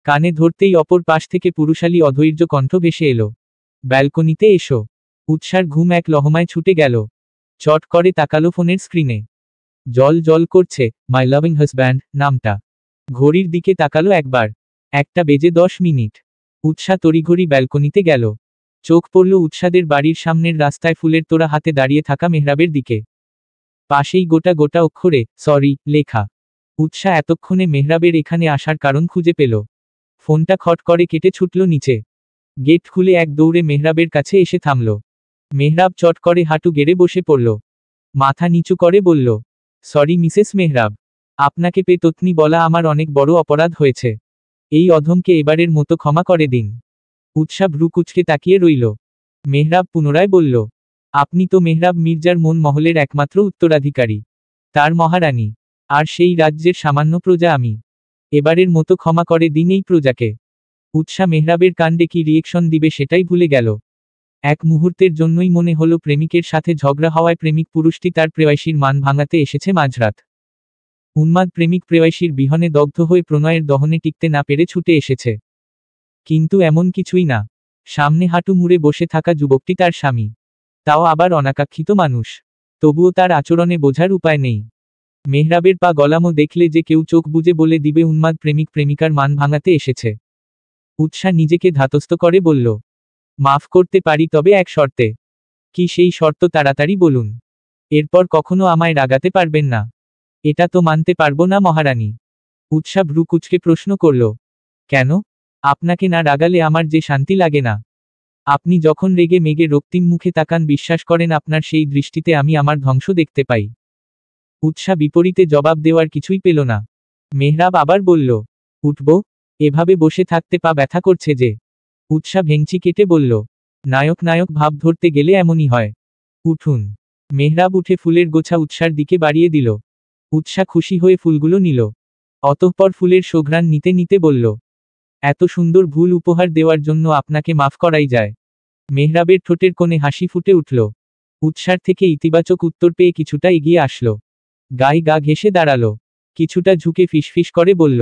কানে ধরতেই অপর পাশ থেকে পুরুষালী অধৈর্য কণ্ঠ ভেসে এলো, ব্যালকনিতে এসো। উৎসার ঘুম এক লহমায় ছুটে গেল। চট করে তাকালো ফোনের স্ক্রিনে। জল জল করছে মাই লাভিং হাজব্যান্ড নামটা। ঘড়ির দিকে তাকালো একবার, 1:10। উৎসা তড়িঘড়ি ব্যালকনিতে গেল। চোখ পড়ল উৎসাদের বাড়ির সামনের রাস্তায় ফুলের তোড়া হাতে দাঁড়িয়ে থাকা মেহরাবের দিকে। পাশেই গোটা গোটা অক্ষরে সরি লেখা। উৎসা এতক্ষণে মেহরাবের এখানে আসার কারণ খুঁজে পেল। ফোনটা খট করে কেটে ছুটল নিচে। গেট খুলে এক দৌড়ে মেহরাবের কাছে এসে থামল। মেহরাব চট করে হাঁটু গেড়ে বসে পড়ল। মাথা নিচু করে বলল, সরি মিসেস মেহরাব, আপনাকে পেতনি বলা আমার অনেক বড় অপরাধ হয়েছে। এই অধমকে এবারের মতো ক্ষমা করে দিন। উৎসা ভ্রু কুচকে তাকিয়ে রইল। মেহরাব পুনরায় বলল, আপনি তো মেহরাব মির্জার মন মহলের একমাত্র উত্তরাধিকারী, তার মহারানী, আর সেই রাজ্যের সামান্য প্রজা আমি। এবারের মতো ক্ষমা করে দিন এই প্রজাকে। উৎসা মেহরাবের কাণ্ডে কি রিয়েকশন দিবে সেটাই ভুলে গেল। এক মুহূর্তের জন্যই মনে হলো প্রেমিকের সাথে ঝগড়া হওয়ায় প্রেমিক পুরুষটি তার প্রেয়সীর মান ভাঙাতে এসেছে মাঝরাত। উন্মাদ প্রেমিক প্রেয়সীর বিহনে দগ্ধ হয়ে প্রণয়ের দহনে টিকতে না পেরে ছুটে এসেছে। কিন্তু এমন কিছুই না। সামনে হাঁটু মুড়ে বসে থাকা যুবকটি তার স্বামী, তাও আবার অনাকাঙ্ক্ষিত মানুষ। তবুও তার আচরণে বোঝার উপায় নেই। মেহরাবের পা গলামো দেখলে যে কেউ চোখ বুজে বলে দিবে উন্মাদ প্রেমিক প্রেমিকার মান ভাঙাতে এসেছে। উৎসা নিজেকে ধাতস্থ করে বলল, মাফ করতে পারি, তবে এক শর্তে। কি সেই শর্ত তাড়াতাড়ি বলুন, এরপর কখনো আমায় রাগাতে পারবেন না। এটা তো মানতে পারবো না মহারানী। উৎসা ভ্রু কুচকে প্রশ্ন করল, কেন? আপনাকে না রাগালে আমার যে শান্তি লাগে না। আপনি যখন রেগে মেগে রক্তিম মুখে তাকান, বিশ্বাস করেন আপনার সেই দৃষ্টিতে আমি আমার ধ্বংস দেখতে পাই। উৎসা বিপরীতে জবাব দেওয়ার কিছুই পেল না। মেহরাব আবার বলল, উঠব? এভাবে বসে থাকতে পা ব্যথা করছে যে। উৎসা ভেঙচি কেটে বলল, নায়ক নায়ক ভাব ধরতে গেলে এমনই হয়। উঠুন। মেহরাব উঠে ফুলের গোছা উৎসার দিকে বাড়িয়ে দিল। উৎসা খুশি হয়ে ফুলগুলো নিল। অতঃপর ফুলের সুঘ্রাণ নিতে নিতে বলল, এত সুন্দর ভুল উপহার দেওয়ার জন্য আপনাকে মাফ করাই যায়। মেহরাবের ঠোঁটের কোণে হাসি ফুটে উঠল। উৎসার থেকে ইতিবাচক উত্তর পেয়ে কিছুটা এগিয়ে আসলো। গায়ে গা ঘেঁষে দাঁড়ালো। কিছুটা ঝুঁকে ফিসফিস করে বলল,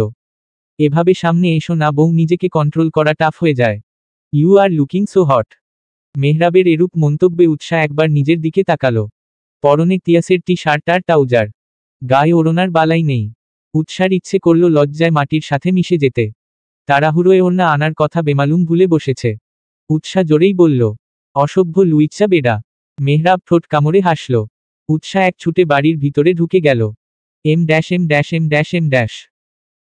এভাবে সামনে এসো না বউ, নিজেকে কন্ট্রোল করা টাফ হয়ে যায়। You are looking so hot. মেহরাবের এরূপ মন্তব্যে উৎসা একবার নিজের দিকে তাকালো। পরনে তিয়াসের টি শার্ট আর ট্রাউজার, গায়ে ওড়নার বালাই নেই। উৎসার ইচ্ছে করল লজ্জায় মাটির সাথে মিশে যেতে। তাড়াহুড়োয় ওড়না আনার কথা বেমালুম ভুলে বসেছে। উৎসা জোরেই বলল, অসভ্য লুইচ্চা বেডা। মেহরাব ঠোঁট কামড়ে হাসল। উৎসা এক ছুটে বাড়ির ভিতরে ঢুকে গেল। এম।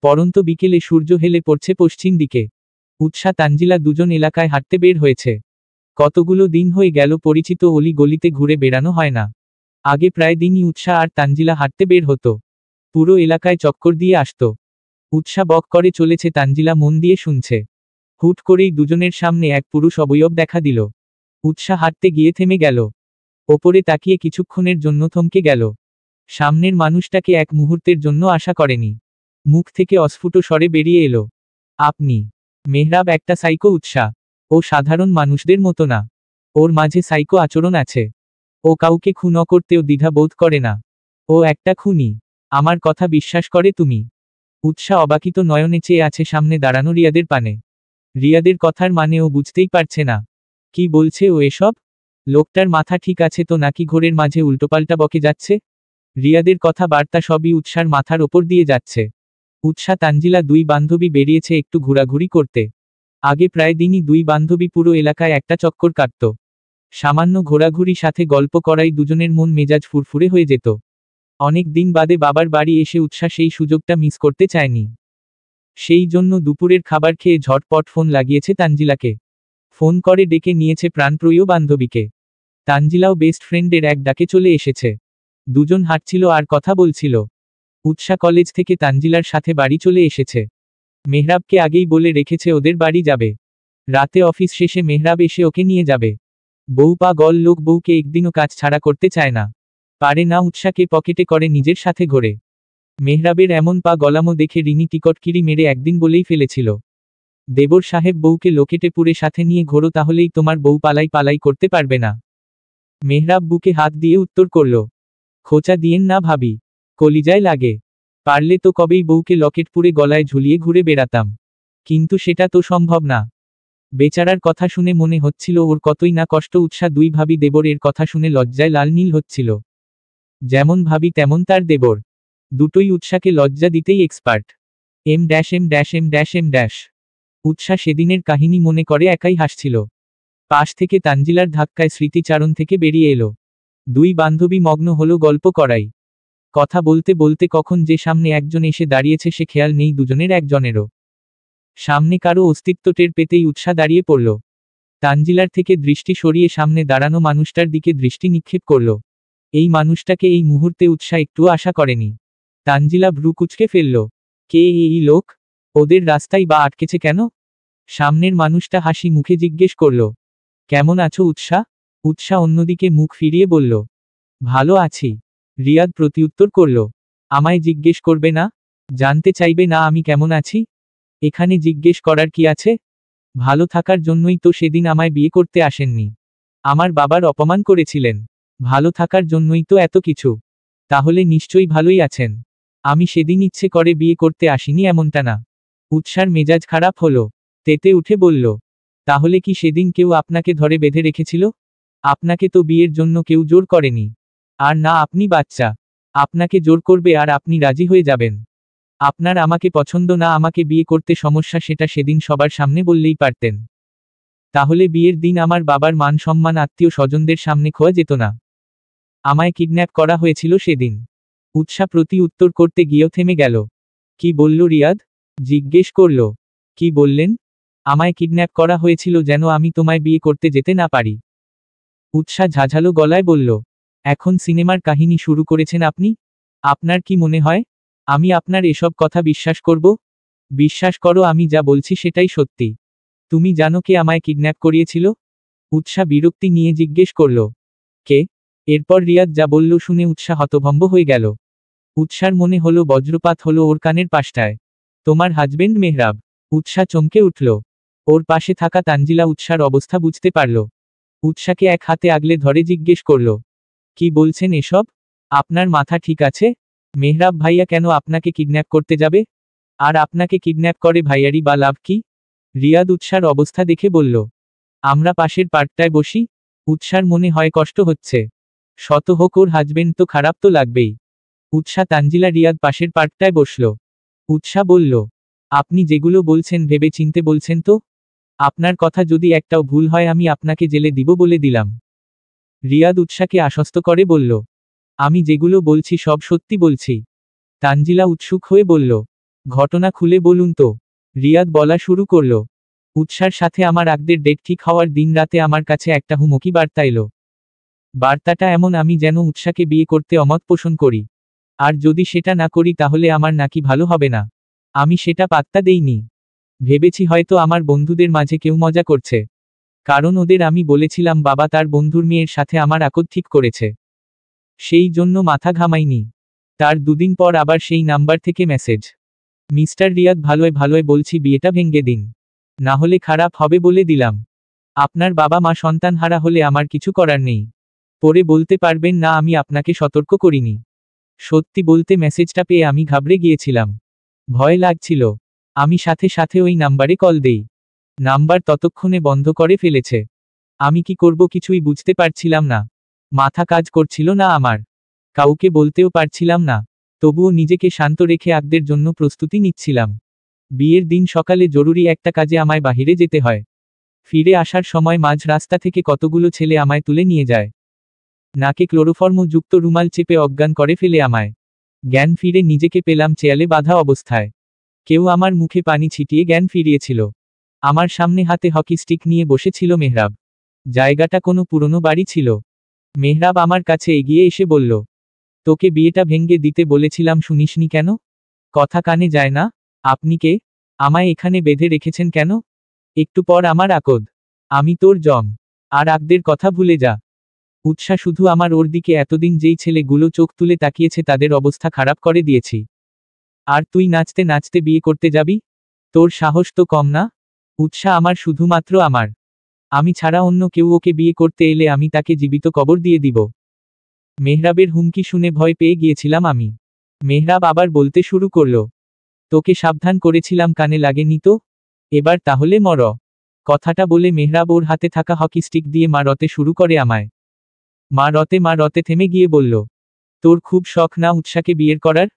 পরন্ত বিকেলে সূর্য হেলে পড়ছে পশ্চিম দিকে। উৎসা তানজিলা দুজন এলাকায় হাঁটতে বের হয়েছে। কতগুলো দিন হয়ে গেল পরিচিত অলি গলিতে ঘুরে বেড়ানো হয় না। আগে প্রায় দিনই উৎসাহ আর তানজিলা হাঁটতে বের হতো। পুরো এলাকায় চক্কর দিয়ে আসতো। উৎসাহ বক করে চলেছে, তানজিলা মন দিয়ে শুনছে। হুট করেই দুজনের সামনে এক পুরুষ অবয়ব দেখা দিল। উৎসাহ হাঁটতে গিয়ে থেমে গেল। ওপরে তাকিয়ে কিছুক্ষণের জন্য থমকে গেল। সামনের মানুষটাকে এক মুহূর্তের জন্য আশা করেনি। মুখ থেকে অস্ফুট স্বরে বেরিয়ে এলো, আপনি? মেহরাব একটা সাইকো উৎসাহ। ও সাধারণ মানুষদের মতো না। ওর মাঝে সাইকো আচরণ আছে। ও কাউকে খুন করতেও দ্বিধা বোধ করে না। ও একটা খুনি। আমার কথা বিশ্বাস করে তুমি? উৎসাহ অবাকিত নয়নে চেয়ে আছে সামনে দাঁড়ানো রিয়াদের পানে। রিয়াদের কথার মানে ও বুঝতেই পারছে না। কি বলছে ও এসব? লোকটার মাথা ঠিক আছে তো নাকি ঘোরের মাঝে উল্টোপাল্টা বকে যাচ্ছে? রিয়াদের কথা বার্তা সবই উৎসার মাথার ওপর দিয়ে যাচ্ছে। উৎসাহ তানজিলা দুই বান্ধবী বেরিয়েছে একটু ঘোরাঘুরি করতে। আগে প্রায় দিনই দুই বান্ধবী পুরো এলাকায় একটা চক্কর কাটত। সামান্য ঘোরাঘুরি সাথে গল্প করাই দুজনের মন মেজাজ ফুরফুরে হয়ে যেত। অনেক দিন বাদে বাবার বাড়ি এসে উৎসাহ সেই সুযোগটা মিস করতে চায়নি। সেই জন্য দুপুরের খাবার খেয়ে ঝটপট ফোন লাগিয়েছে তানজিলাকে। ফোন করে ডেকে নিয়েছে প্রাণপ্রিয় বান্ধবীকে। তানজিলাও বেস্ট ফ্রেন্ডের এক ডাকে চলে এসেছে। দুজন হাঁটছিল আর কথা বলছিল। উৎসাহ কলেজ থেকে তানজিলার সাথে বাড়ি চলে এসেছে। মেহরাবকে আগেই বলে রেখেছে ওদের বাড়ি যাবে। রাতে অফিস শেষে মেহরাব এসে ওকে নিয়ে যাবে। বউ পাগল লোক, বউকে একদিনও কাজ ছাড়া করতে চায় না। পারে না উৎসাহকে পকেটে করে নিজের সাথে ঘোরে। মেহরাবের এমন পা গলামো দেখে রিনি টিকটকিরি মেরে একদিন বলেই ফেলেছিল, দেবর সাহেব বউকে লোকেটে পুরে সাথে নিয়ে ঘোরো তাহলেই তোমার বউ পালাই পালাই করতে পারবে না। মেহরাব বুকে হাত দিয়ে উত্তর করল, খোঁচা দিয়েন না ভাবি, কলিজায় লাগে। পারলে তো কবেই বউকে লকেট পুরে গলায় ঝুলিয়ে ঘুরে বেড়াতাম। কিন্তু সেটা তো সম্ভব না। বেচারার কথা শুনে মনে হচ্ছিল ওর কতই না কষ্ট। উৎসাহ দুই ভাবি দেবর এর কথা শুনে লজ্জায় লাল নীল হচ্ছিল। যেমন ভাবি তেমন তার দেবর, দুটোই উৎসাহকে লজ্জা দিতেই expert. Em dash M dash M dash M dash. উৎসাহ সেদিনের কাহিনী মনে করে একাই হাসছিল। পাশ থেকে তানজিলার ধাক্কায় স্মৃতিচারণ থেকে বেরিয়ে এলো। দুই বান্ধবী মগ্ন হলো গল্প করাই। কথা বলতে বলতে কখন যে সামনে একজন এসে দাঁড়িয়েছে সে খেয়াল নেই দুজনের একজনেরও। সামনে কারো অস্তিত্ব টের পেতেই উৎসাহ দাঁড়িয়ে পড়ল। তানজিলার থেকে দৃষ্টি সরিয়ে সামনে দাঁড়ানো মানুষটার দিকে দৃষ্টি নিক্ষেপ করল। এই মানুষটাকে এই মুহূর্তে উৎসাহ একটুও আশা করেনি। তানজিলা ভ্রু কুঁচকে ফেলল। কে এই লোক? ওদের রাস্তায় বা আটকেছে কেন? সামনের মানুষটা হাসি মুখে জিজ্ঞেস করল, কেমন আছো উৎসাহ? উৎসাহ অন্যদিকে মুখ ফিরিয়ে বলল, ভালো আছি। রিয়াদ প্রতিউত্তর করল, আমায় জিজ্ঞেস করবে না? জানতে চাইবে না আমি কেমন আছি? এখানে জিজ্ঞেস করার কি আছে? ভালো থাকার জন্যই তো সেদিন আমায় বিয়ে করতে আসেননি। আমার বাবার অপমান করেছিলেন। ভালো থাকার জন্যই তো এত কিছু। তাহলে নিশ্চয়ই ভালোই আছেন। আমি সেদিন ইচ্ছে করে বিয়ে করতে আসিনি এমনটা না। উৎসার মেজাজ খারাপ হলো। তেতে উঠে বলল, তাহলে কি সেদিন কেউ আপনাকে ধরে বেঁধে রেখেছিল? আপনাকে তো বিয়ের জন্য কেউ জোর করেনি। আর না আপনি বাচ্চা। আপনাকে জোর করবে আর আপনি রাজি হয়ে যাবেন। আপনার আমাকে পছন্দ না, আমাকে বিয়ে করতে সমস্যা, সেটা সেদিন সবার সামনে বললেই পারতেন। তাহলে বিয়ের দিন আমার বাবার মান সম্মান আত্মীয় স্বজনদের সামনে খোয়া যেত না। আমায় কিডন্যাপ করা হয়েছিল সেদিন। উৎসাহ প্রতি উত্তর করতে গিয়েও থেমে গেল। কি বলল রিয়াদ? জিজ্ঞেস করল, কি বললেন? আমায় কিডন্যাপ করা হয়েছিল যেন আমি তোমায় বিয়ে করতে যেতে না পারি। উৎসাহ ঝাঝালো গলায় বলল, এখন সিনেমার কাহিনী শুরু করেছেন আপনি? আপনার কি মনে হয় আমি আপনার এসব কথা বিশ্বাস করব? বিশ্বাস করো, আমি যা বলছি সেটাই সত্যি। তুমি জানো কে আমায় কিডন্যাপ করিয়েছিল? উৎসাহ বিরক্তি নিয়ে জিজ্ঞেস করল, কে? এরপর রিয়াদ যা বলল শুনে উৎসাহ হতভম্ব হয়ে গেল। উৎসার মনে হলো বজ্রপাত হলো ওর কানের পাশটায়। তোমার হাজবেন্ড মেহরাব। উৎসাহ চমকে উঠল। ওর পাশে থাকা তানজিলা উৎসার অবস্থা বুঝতে পারল। উৎসাকে এক হাতে আগলে ধরে জিজ্ঞেস করল, কি বলছেন এসব? আপনার মাথা ঠিক আছে? মেহরাব ভাইয়া কেন আপনাকে কিডন্যাপ করতে যাবে? আর আপনাকে কিডন্যাপ করে ভাইয়ারি বা লাভ কি? রিয়াদ উৎসার অবস্থা দেখে বলল, আমরা পাশের পার্কটায় বসি। উৎসার মনে হয় কষ্ট হচ্ছে। শত হোক ওর হাজবেন্ড তো খারাপ তো লাগবেই। উৎসাহ তানজিলা রিয়াদ পাশের পার্কটায় বসল। উৎসাহ বলল, আপনি যেগুলো বলছেন ভেবে চিনতে বলছেন তো? আপনার কথা যদি একটাও ভুল হয় আমি আপনাকে জেলে দিব বলে দিলাম। রিয়াদ উৎসাহকে আশ্বস্ত করে বলল, আমি যেগুলো বলছি সব সত্যি বলছি। তানজিলা উৎসুক হয়ে বলল, ঘটনা খুলে বলুন তো। রিয়াদ বলা শুরু করল, উৎসার সাথে আমার আগদের ডেট ঠিক হওয়ার দিন রাতে আমার কাছে একটা হুমকি বার্তা এলো। বার্তাটা এমন, আমি যেন উৎসাকে বিয়ে করতে অমত পোষণ করি। আর যদি সেটা না করি তাহলে আমার নাকি ভালো হবে না। আমি সেটা পাত্তা দেইনি। ভেবেছি হয়তো আমার বন্ধুদের মাঝে কেউ মজা করছে। কারণ ওদের আমি বলেছিলাম বাবা তার বন্ধুর মেয়ের সাথে আমার আকদ ঠিক করেছে। সেই জন্য মাথা ঘামাইনি। তার দুদিন পর আবার সেই নাম্বার থেকে মেসেজ, মিস্টার রিয়াদ ভালোয় ভালোয় বলছি বিয়েটা ভেঙ্গে দিন, না হলে খারাপ হবে বলে দিলাম। আপনার বাবা মা সন্তানহারা হলে আমার কিছু করার নেই। পরে বলতে পারবেন না আমি আপনাকে সতর্ক করিনি। সত্যি বলতে মেসেজটা পেয়ে আমি ঘাবড়ে গিয়েছিলাম। ভয় লাগছিল। আমি সাথে সাথে ওই নাম্বারে কল দেই। নাম্বার ততক্ষণে বন্ধ করে ফেলেছে। আমি কি করব কিছুই বুঝতে পারছিলাম না। মাথা কাজ করছিল না আমার। কাউকে বলতেও পারছিলাম না। তবুও নিজেকে শান্ত রেখে আগদের জন্য প্রস্তুতি নিচ্ছিলাম। বিয়ের দিন সকালে জরুরি একটা কাজে আমায় বাহিরে যেতে হয়। ফিরে আসার সময় মাঝ রাস্তা থেকে কতগুলো ছেলে আমায় তুলে নিয়ে যায়। নাকে ক্লোরোফর্মযুক্ত রুমাল চেপে অজ্ঞান করে ফেলে আমায়। জ্ঞান ফিরে নিজেকে পেলাম চেয়ালে বাঁধা অবস্থায়। কেউ আমার মুখে পানি ছিটিয়ে জ্ঞান ফিরিয়েছিল। আমার সামনে হাতে হকি স্টিক নিয়ে বসেছিল মেহরাব। জায়গাটা কোনো পুরনো বাড়ি ছিল। মেহরাব আমার কাছে এগিয়ে এসে বলল, তোকে বিয়েটা ভেঙ্গে দিতে বলেছিলাম শুনিসনি কেন? কথা কানে যায় না? আপনি কে? আমায় এখানে বেঁধে রেখেছেন কেন? একটু পর আমার আকদ। আমি তোর জম। আর আকদের কথা ভুলে যা। উৎসা শুধু আমার ওর দিকে এতদিন যেই ছেলেগুলো চোখ তুলে তাকিয়েছে তাদের অবস্থা খারাপ করে দিয়েছি। আর তুই নাচতে নাচতে বিয়ে করতে যাবি? তোর সাহস তো কম না? উৎসা আমার, শুধুমাত্র আমার। আমি ছাড়া অন্য কেউ ওকে বিয়ে করতে এলে আমি তাকে জীবিত কবর দিয়ে দিব। মেহরাবের হুমকি শুনে ভয় পেয়ে গিয়েছিলাম আমি। মেহরাব আবার বলতে শুরু করল, তোকে সাবধান করেছিলাম কানে লাগেনি তো? এবার তাহলে মর। কথাটা বলে মেহরাব ওর হাতে থাকা হকি স্টিক দিয়ে মারতে শুরু করে আমায়। মা রতে থেমে গিয়ে বলল, তোর খুব শখ না উৎসাকে বিয়ের করার?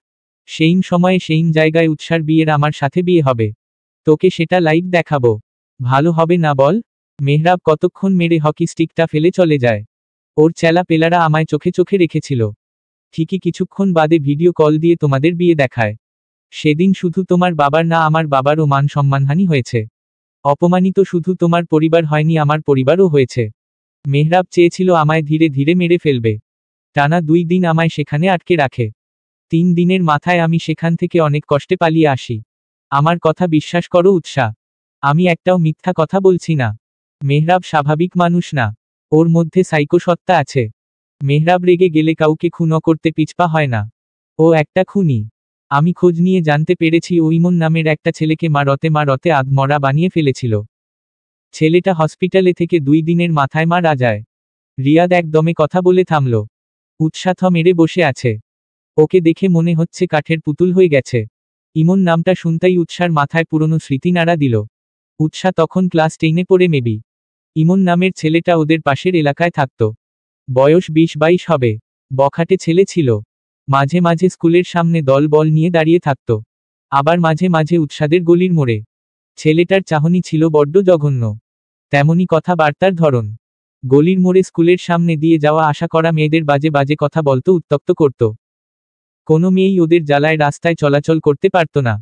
সেইম সময়ে সেইম জায়গায় উৎসার বিয়ের আমার সাথে বিয়ে হবে। তোকে সেটা লাইভ দেখাবো। ভালো হবে না বল? মেহরাব কতক্ষণ মেরে হকি স্টিকটা ফেলে চলে যায়। ওর চেলা পেলারা আমায় চোখে চোখে রেখেছিল। ঠিকই কিছুক্ষণ বাদে ভিডিও কল দিয়ে তোমাদের বিয়ে দেখায়। সেদিন শুধু তোমার বাবার না আমার বাবারও মান সম্মানহানি হয়েছে। অপমানিত শুধু তোমার পরিবার হয়নি, আমার পরিবারও হয়েছে। মেহরাব চেয়েছিল আমায় ধীরে ধীরে মেরে ফেলবে। টানা 2 দিন আমায় সেখানে আটকে রাখে। 3 দিনের মাথায় আমি সেখান থেকে অনেক কষ্টে পালিয়ে আসি। আমার কথা বিশ্বাস করো উৎসা, আমি একটাও মিথ্যা কথা বলছি না। মেহরাব স্বাভাবিক মানুষ না। ওর মধ্যে সাইকো সত্তা আছে। মেহরাব রেগে গেলে কাউকে খুন করতে পিছপা হয় না। ও একটা খুনি। আমি খোঁজ নিয়ে জানতে পেরেছি ও ইমন নামের একটা ছেলেকে মা রতে আধমরা বানিয়ে ফেলেছিল। ছেলেটা হসপিটালে থেকে 2 দিনের মাথায় মারা যায়। রিয়াদ একদমে কথা বলে থামল। উৎসাহ মেরে বসে আছে। ওকে দেখে মনে হচ্ছে কাঠের পুতুল হয়ে গেছে। ইমন নামটা শুনতেই উৎসার মাথায় পুরনো স্মৃতি নাড়া দিল। উৎসা তখন ক্লাস 10-এ পড়ে মেবি। ইমন নামের ছেলেটা ওদের পাশের এলাকায় থাকত। বয়স 20-22 হবে। বখাটে ছেলে ছিল। মাঝে মাঝে স্কুলের সামনে দল বল নিয়ে দাঁড়িয়ে থাকত। আবার মাঝে মাঝে উৎসাদের গলির মোড়ে। ছেলেটার চাহনি ছিল বড্ড জঘন্য। তেমনি কথাবার্তার ধরন। গলির মোড়ে স্কুলের সামনে দিয়ে যাওয়া আসা করা মেয়েদের বাজে বাজে কথা বলতো, উত্তক্ত করত। কোনো মেয়েই ওদের জ্বালায় রাস্তায় চলাচল করতে পারত না।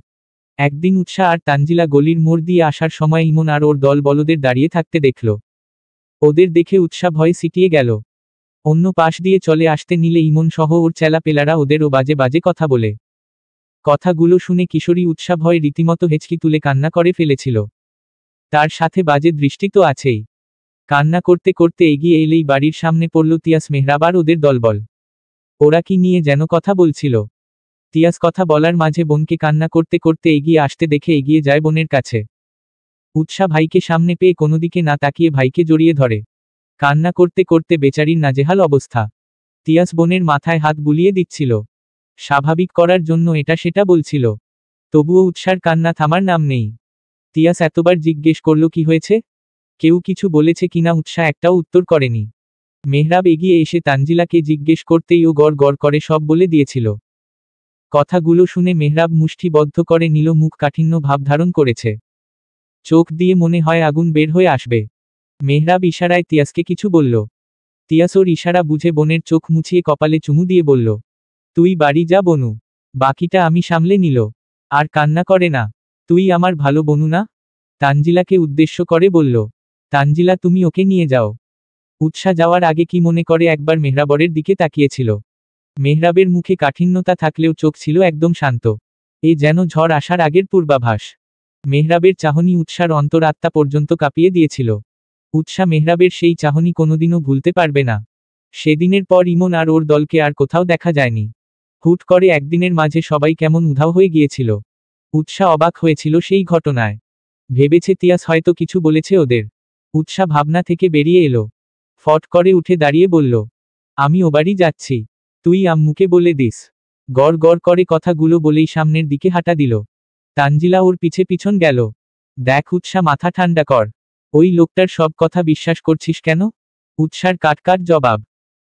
একদিন উৎসা আর তানজিলা গলির মোড় দিয়ে আসার সময় ইমন আর ওর দল বলদের দাঁড়িয়ে থাকতে দেখল। ওদের দেখে উৎসা ভয়ে সিটিয়ে গেল। অন্য পাশ দিয়ে চলে আসতে নিলে ইমন সহ ওর চেলা পেলারা ওদেরও বাজে বাজে কথা বলে। কথাগুলো শুনে কিশোরী উৎসা ভয়ে রীতিমতো হেঁচকি তুলে কান্না করে ফেলেছিল। তার সাথে বাজে দৃষ্টি তো আছেই। কান্না করতে করতে এগিয়ে এলেই বাড়ির সামনে পড়ল তিয়াস, মেহরাব আর ওদের দলবল। ওরা কি নিয়ে যেন কথা বলছিল। তিয়াস কথা বলার মাঝে বোনকে কান্না করতে করতে এগিয়ে আসতে দেখে এগিয়ে যায় বোনের কাছে। উৎসা ভাইকে সামনে পেয়ে কোনোদিকে না তাকিয়ে ভাইকে জড়িয়ে ধরে। কান্না করতে করতে বেচারির নাজেহাল অবস্থা। তিয়াস বোনের মাথায় হাত বুলিয়ে দিচ্ছিল। স্বাভাবিক করার জন্য এটা সেটা বলছিল। তবুও উৎসার কান্না থামার নাম নেই। তিয়াস এতবার জিজ্ঞেস করল কি হয়েছে, কেউ কিছু বলেছে কিনা। উৎসা একটাও উত্তর করেনি। মেহরাব এগিয়ে এসে তানজিলাকে জিজ্ঞেস করতেই ও গড় গড় করে সব বলে দিয়েছিল। কথাগুলো শুনে মেহরাব মুষ্টিবদ্ধ করে নিল, মুখ কাঠিন্য ভাব ধারণ করেছে। চোখ দিয়ে মনে হয় আগুন বের হয়ে আসবে। মেহরাব ইশারায় তিয়াসকে কিছু বলল। তিয়াস ওর ইশারা বুঝে বোনের চোখ মুছিয়ে কপালে চুমু দিয়ে বলল, তুই বাড়ি যা বনু, বাকিটা আমি সামলে নিল। আর কান্না করে না। তুই আমার ভালো বনু না? তানজিলাকে উদ্দেশ্য করে বলল। তানজিলা, তুমি ওকে নিয়ে যাও। উৎসাহ যাওয়ার আগে কি মনে করে একবার মেহরাবরের দিকে তাকিয়েছিল। মেহরাবের মুখে কাঠিন্যতা থাকলেও চোখ ছিল একদম শান্ত। এ যেন ঝড় আসার আগের পূর্বাভাস। মেহরাবের চাহনি উৎসার অন্তরাত্মা পর্যন্ত কাঁপিয়ে দিয়েছিল। উৎসাহ মেহরাবের সেই চাহনি কোনোদিনও ভুলতে পারবে না। সেদিনের পর ইমন আর ওর দলকে আর কোথাও দেখা যায়নি। হুট করে একদিনের মাঝে সবাই কেমন উধাও হয়ে গিয়েছিল। উৎসাহ অবাক হয়েছিল সেই ঘটনায়। ভেবেছে তিয়াস হয়তো কিছু বলেছে ওদের। উৎসাহ ভাবনা থেকে বেরিয়ে এলো। ফট করে উঠে দাঁড়িয়ে বলল, আমি ও বাড়ি যাচ্ছি, তুই আম্মুকে বলে দিস। গড় গড় করে কথাগুলো বলেই সামনের দিকে হাঁটা দিল। তানজিলা ওর পিছে পিছন গেল। দেখ উৎসাহ, মাথা ঠান্ডা কর। ওই লোকটার সব কথা বিশ্বাস করছিস কেন? উৎসার কাটকাট জবাব,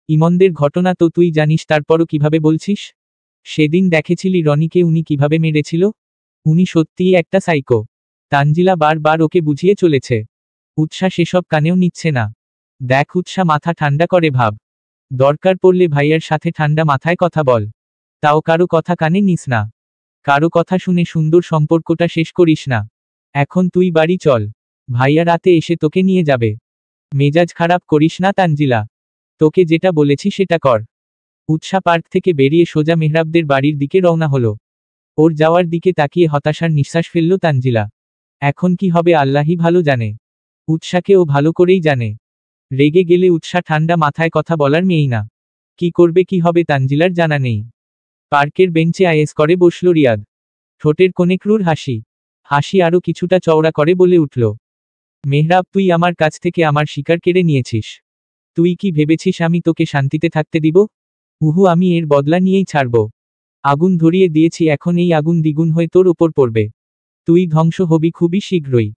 ইমনদের ঘটনা তো তুই জানিস, তারপরও কিভাবে বলছিস? সেদিন দেখেছিলি রনিকে উনি কিভাবে মেরেছিল। উনি সত্যিই একটা সাইকো। তানজিলা বারবার ওকে বুঝিয়ে চলেছে। উৎসাহ সেসব কানেও নিচ্ছে না। দেখ উৎসাহ, মাথা ঠান্ডা করে ভাব। দরকার পড়লে ভাইয়ার সাথে ঠান্ডা মাথায় কথা বল। তাও কারো কথা কানে নিস না। কারো কথা শুনে সুন্দর সম্পর্কটা শেষ করিস না। এখন তুই বাড়ি চল, ভাইয়া রাতে এসে তোকে নিয়ে যাবে। মেজাজ খারাপ করিস না তানজিলা, তোকে যেটা বলেছি সেটা কর। উৎসাহ পার্ক থেকে বেরিয়ে সোজা মেহরাবদের বাড়ির দিকে রওনা হলো। ওর যাওয়ার দিকে তাকিয়ে হতাশার নিঃশ্বাস ফেলল তানজিলা। এখন কি হবে আল্লাহই ভালো জানে। উৎসাহকে ও ভালো করেই জানে। রেগে গেলে উৎসাহ ঠান্ডা মাথায় কথা বলার মেয়েই না। কি করবে কি হবে তানজিলার জানা নেই। পার্কের বেঞ্চে আয়েস করে বসল রিয়াদ। ঠোঁটের কোণে ক্রূর হাসি। হাসি আরো কিছুটা চওড়া করে বলে উঠল, মেহরাব, তুই আমার কাছ থেকে আমার শিকার কেড়ে নিয়েছিস। তুই কি ভেবেছিস আমি তোকে শান্তিতে থাকতে দিব? উহু, আমি এর বদলা নিয়েই ছাড়ব। আগুন ধরিয়ে দিয়েছি, এখন এই আগুন দ্বিগুণ হয়ে তোর উপর পড়বে। তুই ধ্বংস হবি খুবই শীঘ্রই।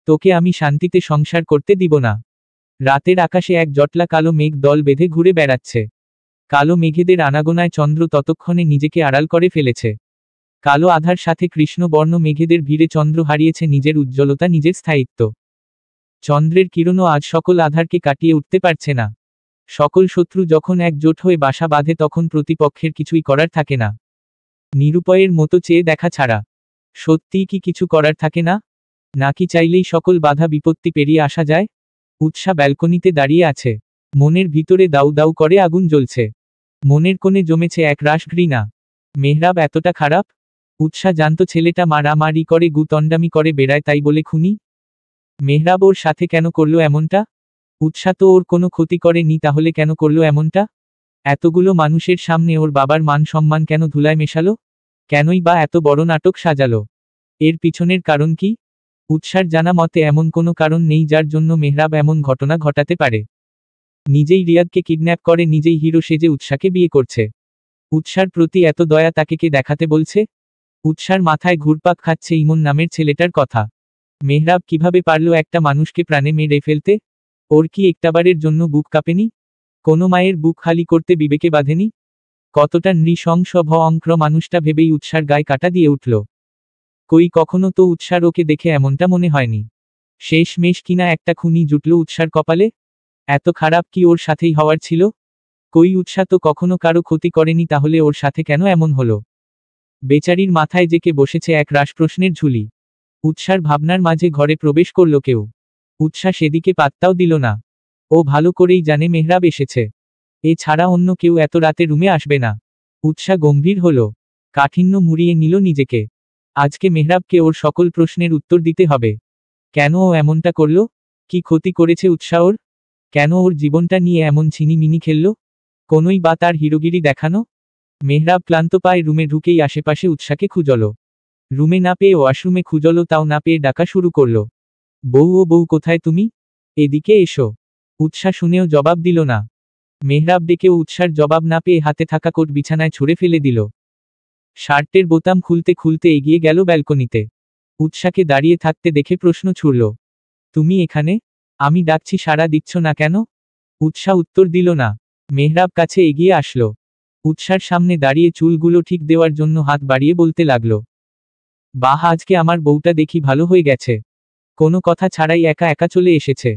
তোকে আমি শান্তিতে সংসার করতে দিব না। রাতের আকাশে এক জটলা কালো মেঘ দল বেঁধে ঘুরে বেড়াচ্ছে। কালো মেঘেদের আনাগোনায় চন্দ্র ততক্ষণে নিজেকে আড়াল করে ফেলেছে। কালো আধার সাথে কৃষ্ণবর্ণ মেঘেদের ভিড়ে চন্দ্র হারিয়েছে নিজের উজ্জ্বলতা, নিজের স্থায়িত্ব। চন্দ্রের কিরণও আজ সকল আধারকে কাটিয়ে উঠতে পারছে না। সকল শত্রু যখন একজোট হয়ে বাসা বাঁধে তখন প্রতিপক্ষের কিছুই করার থাকে না। নিরুপায়ের মতো চেয়ে দেখা ছাড়া। সত্যিই কি কিছু করার থাকে না? নাকি চাইলেই সকল বাধা বিপত্তি পেরিয়ে আসা যায়? উৎসাহ ব্যালকনিতে দাঁড়িয়ে আছে। মনের ভিতরে দাউ দাউ করে আগুন জ্বলছে। মনের কোণে জমেছে এক রাশ ঘৃণা। মেহরাব এতটা খারাপ? উৎসাহ জানতো ছেলেটা মারামারি করে, গুতন্ডামি করে বেড়ায়, তাই বলে খুনি? মেহরাব ওর সাথে কেন করলো এমনটা? উৎসাহ তো ওর কোনো ক্ষতি করেনি, তাহলে কেন করলো এমনটা? এতগুলো মানুষের সামনে ওর বাবার মান সম্মান কেন ধুলায় মেশালো? কেনই বা এত বড় নাটক সাজালো? এর পিছনের কারণ কি? উৎসার জানা মতে এমন কোনো কারণ নেই যার জন্য মেহরাব এমন ঘটনা ঘটাতে পারে। নিজেই রিয়াদকে কিডন্যাপ করে নিজেই হিরো সেজে উৎসাকে বিয়ে করছে। উৎসার প্রতি এত দয়া তাকে কে দেখাতে বলছে? উৎসার মাথায় ঘুরপাক খাচ্ছে ইমন নামের ছেলেটার কথা। মেহরাব কিভাবে পারল একটা মানুষকে প্রাণে মেরে ফেলতে? ওর কি একটাবারের জন্য বুক কাঁপেনি? কোনো মায়ের বুক খালি করতে বিবেকে বাঁধেনি? কতটা নৃশংস ভয়ঙ্কর মানুষটা ভেবেই উৎসার গায়ে কাটা দিয়ে উঠল। কখনো তো উৎসার ওকে দেখে এমনটা মনে হয়নি। শেষমেশ কিনা একটা খুনি জুটল উৎসার কপালে। এত খারাপ কি ওর সাথেই হওয়ার ছিল? উৎসাহ তো কখনো কারো ক্ষতি করেনি, তাহলে ওর সাথে কেন এমন হলো? বেচারির মাথায় জেকে বসেছে এক রাশ প্রশ্নের ঝুলি। উৎসার ভাবনার মাঝে ঘরে প্রবেশ করল কেউ। উৎসাহ সেদিকে পাত্তাও দিল না। ও ভালো করেই জানে মেহরাব এসেছে। এ ছাড়া অন্য কেউ এত রাতে রুমে আসবে না। উৎসাহ গম্ভীর হল। কাঠিন্য মুড়িয়ে নিল নিজেকে। আজকে মেহরাবকে ওর সকল প্রশ্নের উত্তর দিতে হবে। কেন ও এমনটা করল? কি ক্ষতি করেছে উৎসাহ ওর? কেন ওর জীবনটা নিয়ে এমন ছিনিমিনি খেলল? কোনই বা তার হিরোগিরি দেখানো? মেহরাব ক্লান্ত পায়ে রুমে ঢুকেই আশেপাশে উৎসাকে খুঁজল। রুমে না পেয়ে ওয়াশরুমে খুঁজল, তাও না পেয়ে ডাকা শুরু করল। বউ, ও বউ, কোথায় তুমি? এদিকে এসো। উৎসাহ শুনেও জবাব দিল না। মেহরাব ডেকেও উৎসার জবাব না পেয়ে হাতে থাকা কোট বিছানায় ছুঁড়ে ফেলে দিল। শার্টের বোতাম খুলতে খুলতে এগিয়ে গেল ব্যালকনিতে। উৎসাকে দাঁড়িয়ে থাকতে দেখে প্রশ্ন ছুড়ল, তুমি এখানে? আমি ডাকছি সাড়া দিচ্ছ না কেন? উৎসাহ উত্তর দিল না। মেহরাব কাছে এগিয়ে আসলো। উৎসার সামনে দাঁড়িয়ে চুলগুলো ঠিক দেওয়ার জন্য হাত বাড়িয়ে বলতে লাগল, বাহ, আজকে আমার বউটা দেখি ভালো হয়ে গেছে। কোনো কথা ছাড়াই একা একা চলে এসেছে।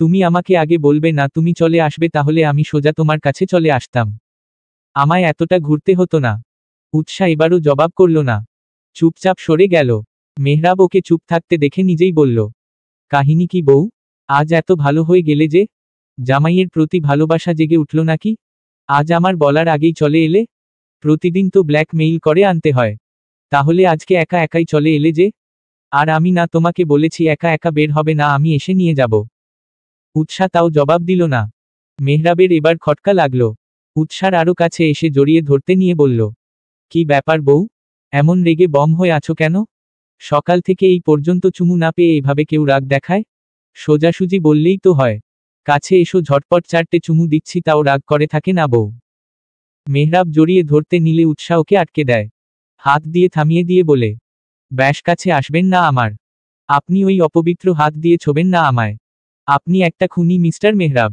তুমি আমাকে আগে বলবে না তুমি চলে আসবে, তাহলে আমি সোজা তোমার কাছে চলে আসতাম। আমায় এতটা ঘুরতে হতো না। উৎসাহ এবারও জবাব করল না। চুপচাপ সরে গেল। মেহরাব ওকে চুপ থাকতে দেখে নিজেই বলল, কাহিনী কি বউ? আজ এত ভালো হয়ে গেলে যে? জামাইয়ের প্রতি ভালোবাসা জেগে উঠল নাকি? আজ আমার বলার আগেই চলে এলে? প্রতিদিন তো ব্ল্যাকমেইল করে আনতে হয়, তাহলে আজকে একা একাই চলে এলে যে? আর আমি না তোমাকে বলেছি একা একা বের হবে না, আমি এসে নিয়ে যাব? উৎসা তাও জবাব দিল না। মেহরাবের এবার খটকা লাগলো। উৎসার আরো কাছে এসে জড়িয়ে ধরতে নিয়ে বলল, কি ব্যাপার বউ, এমন রেগে বম হয়ে আছো কেন? সকাল থেকে এই পর্যন্ত চুমু না পেয়ে এভাবে কেউ রাগ দেখায়? সোজাসুজি বললেই তো হয়। কাছে এসো, ঝটপট 4টে চুমু দিচ্ছি, তাও রাগ করে থাকে না বউ। মেহরাব জড়িয়ে ধরতে নিলে উৎসা ওকে আটকে দেয়, হাত দিয়ে থামিয়ে দিয়ে বলে, ব্যাস কাছে আসবেন না আমার। আপনি ওই অপবিত্র হাত দিয়ে ছোবেন না আমায়। আপনি একটা খুনি মিস্টার মেহরাব।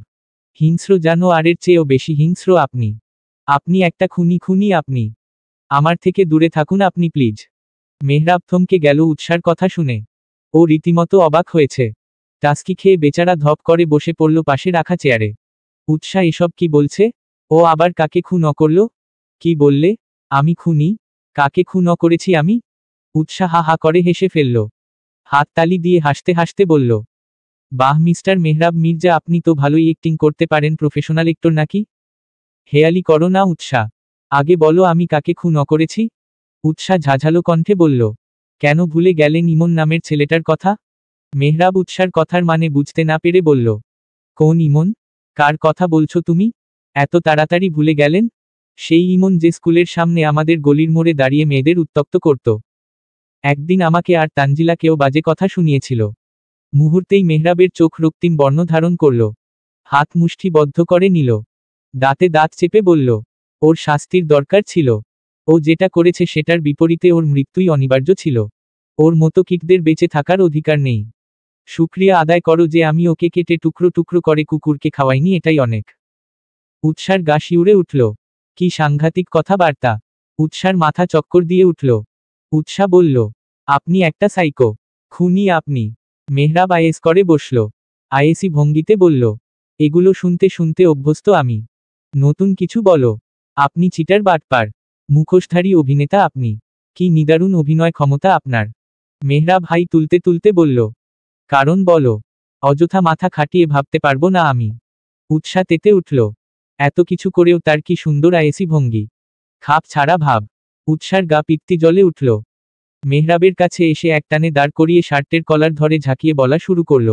হিংস্র জানোয়ারের চেয়েও বেশি হিংস্র আপনি। আপনি একটা খুনি আপনি। আমার থেকে দূরে থাকুন আপনি প্লিজ। মেহরাব থমকে গেল উৎসার কথা শুনে। ও রীতিমতো অবাক হয়েছে। টাস্কি খেয়ে বেচারা ধপ করে বসে পড়ল পাশে রাখা চেয়ারে। উৎসা এসব কি বলছে? ও আবার কাকে খুন করল? কি বললে? আমি খুনি? কাকে খুন করেছি আমি? উৎসা হা হা করে হেসে ফেলল। হাততালি দিয়ে হাসতে হাসতে বলল, বাহ মিস্টার মেহরাব মির্জা, আপনি তো ভালোই অ্যাক্টিং করতে পারেন, প্রফেশনাল অ্যাক্টর নাকি? হেয়ালি করো না উৎসা, আগে বলো আমি কাকে খুন করেছি? উৎসা ঝাঝালো কণ্ঠে বলল, কেন ভুলে গেলেন ইমন নামের ছেলেটার কথা? মেহরাব উৎসার কথার মানে বুঝতে না পেরে বলল, কোন ইমন? কার কথা বলছো তুমি? এত তাড়াতাড়ি ভুলে গেলেন? সেই ইমন যে স্কুলের সামনে আমাদের গলির মোড়ে দাঁড়িয়ে মেয়েদের উত্ত্যক্ত করত। একদিন আমাকে আর তানজিলাকেও বাজে কথা শুনিয়েছিল। মুহূর্তেই মেহরাবের চোখ রক্তিম বর্ণ ধারণ করল। হাত মুষ্টি বদ্ধ করে নিল। দাঁতে দাঁত চেপে বলল, ওর শাস্তির দরকার ছিল। ও যেটা করেছে সেটার বিপরীতে ওর মৃত্যুই অনিবার্য ছিল। ওর মতো কিটদের বেঁচে থাকার অধিকার নেই। শুকরিয়া আদায় করো যে আমি ওকে কেটে টুকরো টুকরো করে কুকুরকে খাওয়াইনি, এটাই অনেক। উৎসার গা শিউরে উঠল। কি সাংঘাতিক কথাবার্তা! উৎসার মাথা চক্কর দিয়ে উঠল। উৎসা বলল, আপনি একটা সাইকো। খুনি আপনি। মেহরাব আয়েস করে বসল। আয়েসি ভঙ্গিতে বলল, এগুলো শুনতে শুনতে অভ্যস্ত আমি। নতুন কিছু বলো। আপনি চিটার বাটপার। মুখোশধারী অভিনেতা আপনি। কি নিদারুণ অভিনয় ক্ষমতা আপনার। মেহরাব হাই তুলতে তুলতে বলল, কারণ বলো। অযথা মাথা খাটিয়ে ভাবতে পারবো না আমি। উৎসা তেতে উঠল। এত কিছু করেও তার কি সুন্দর আয়েসি ভঙ্গি। খাপ ছাড়া ভাব। উৎসার গা পিত্তি জ্বলে উঠল। মেহরাবের কাছে এসে একটানে দাঁড় করিয়ে শার্টের কলার ধরে ঝাঁকিয়ে বলা শুরু করল,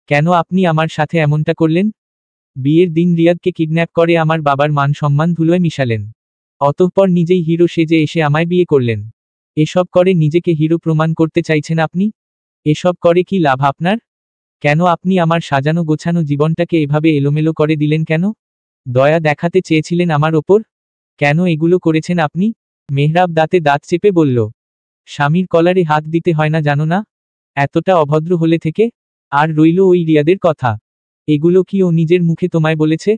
কেন আপনি আমার সাথে এমনটা করলেন? বিয়ের দিন রিয়াদকে কিডন্যাপ করে আমার বাবার মান সম্মান ধুলোয় মিশালেন। অতঃপর নিজেই হিরো সেজে এসে আমায় বিয়ে করলেন। এসব করে নিজেকে হিরো প্রমাণ করতে চাইছেন আপনি? এসব করে কি লাভ আপনার? কেন আপনি আমার সাজানো গোছানো জীবনটাকে এভাবে এলোমেলো করে দিলেন কেন? দয়া দেখাতে চেয়েছিলেন আমার ওপর? কেন এগুলো করেছেন আপনি? মেহরাব দাঁতে দাঁত চেপে বলল, স্বামীর কলারে হাত দিতে হয় না জানো না? এতটা অভদ্র হলে থেকে? আর রইল ওই রিয়াদের কথা, এগুলো কি ও নিজের মুখে তোমায় বলেছে?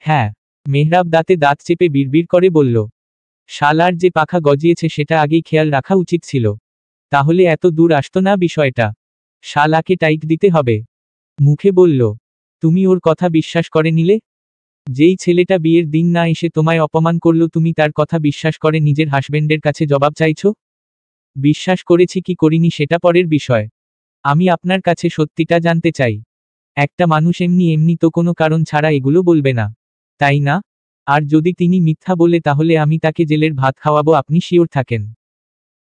হ্যাঁ। মেহরাব দাঁতে দাঁত চেপে বিড়বিড় করে বলল, শালার যে পাখা গজিয়েছে সেটা আগেই খেয়াল রাখা উচিত ছিল। তাহলে এত দূর আসতো না বিষয়টা। শালাকে টাইট দিতে হবে। মুখে বলল, তুমি ওর কথা বিশ্বাস করে নিলে? যেই ছেলেটা বিয়ের দিন না এসে তোমায় অপমান করলো তুমি তার কথা বিশ্বাস করে নিজের হাসবেন্ডের কাছে জবাব চাইছো? বিশ্বাস করেছি কি করিনি সেটা পরের বিষয়। আমি আপনার কাছে সত্যিটা জানতে চাই। একটা মানুষ এমনি এমনি তো কোনো কারণ ছাড়া এগুলো বলবে না, তাই না? আর যদি তিনি মিথ্যা বলে তাহলে আমি তাকে জেলের ভাত খাওয়াবো, আপনি শিওর থাকেন?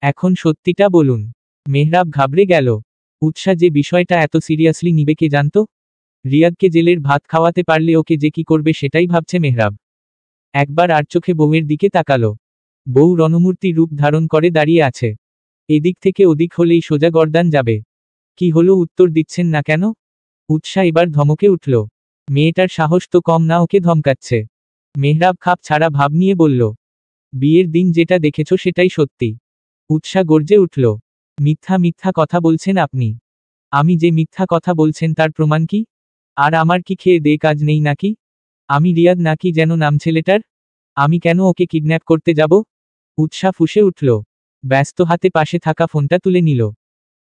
এখন সত্যিটা বলুন। মেহরাব ঘাবড়ে গেল। উৎসা যে বিষয়টা এত সিরিয়াসলি নিবে কে জানতো? রিয়াদকে জেলের ভাত খাওয়াতে পারলে ওকে যে কি করবে সেটাই ভাবছে মেহরাব। একবার আর চোখে বউয়ের দিকে তাকালো। বউ রণমূর্তি রূপ ধারণ করে দাঁড়িয়ে আছে। এদিক থেকে ওদিক হলেই সোজা গর্দান যাবে। কি হলো, উত্তর দিচ্ছেন না কেন? উৎসা এবার ধমকে উঠল। মেয়েটার সাহস তো কম না, ওকে ধমকাচ্ছে। মেহরাব খাপ ছাড়া ভাব নিয়ে বলল, বিয়ের দিন যেটা দেখেছো সেটাই সত্যি। উৎসা গর্জে উঠল, মিথ্যা মিথ্যা কথা বলছেন আপনি। আমি যে মিথ্যা কথা বলছেন তার প্রমাণ কি? আর আমার কি খেয়ে দে কাজ নেই নাকি? আমি রিয়াদ নাকি যেন নাম ছেলেটার? আমি কেন ওকে কিডন্যাপ করতে যাব? উৎসা ফুঁসে উঠল। ব্যস্ত হাতে পাশে থাকা ফোনটা তুলে নিল।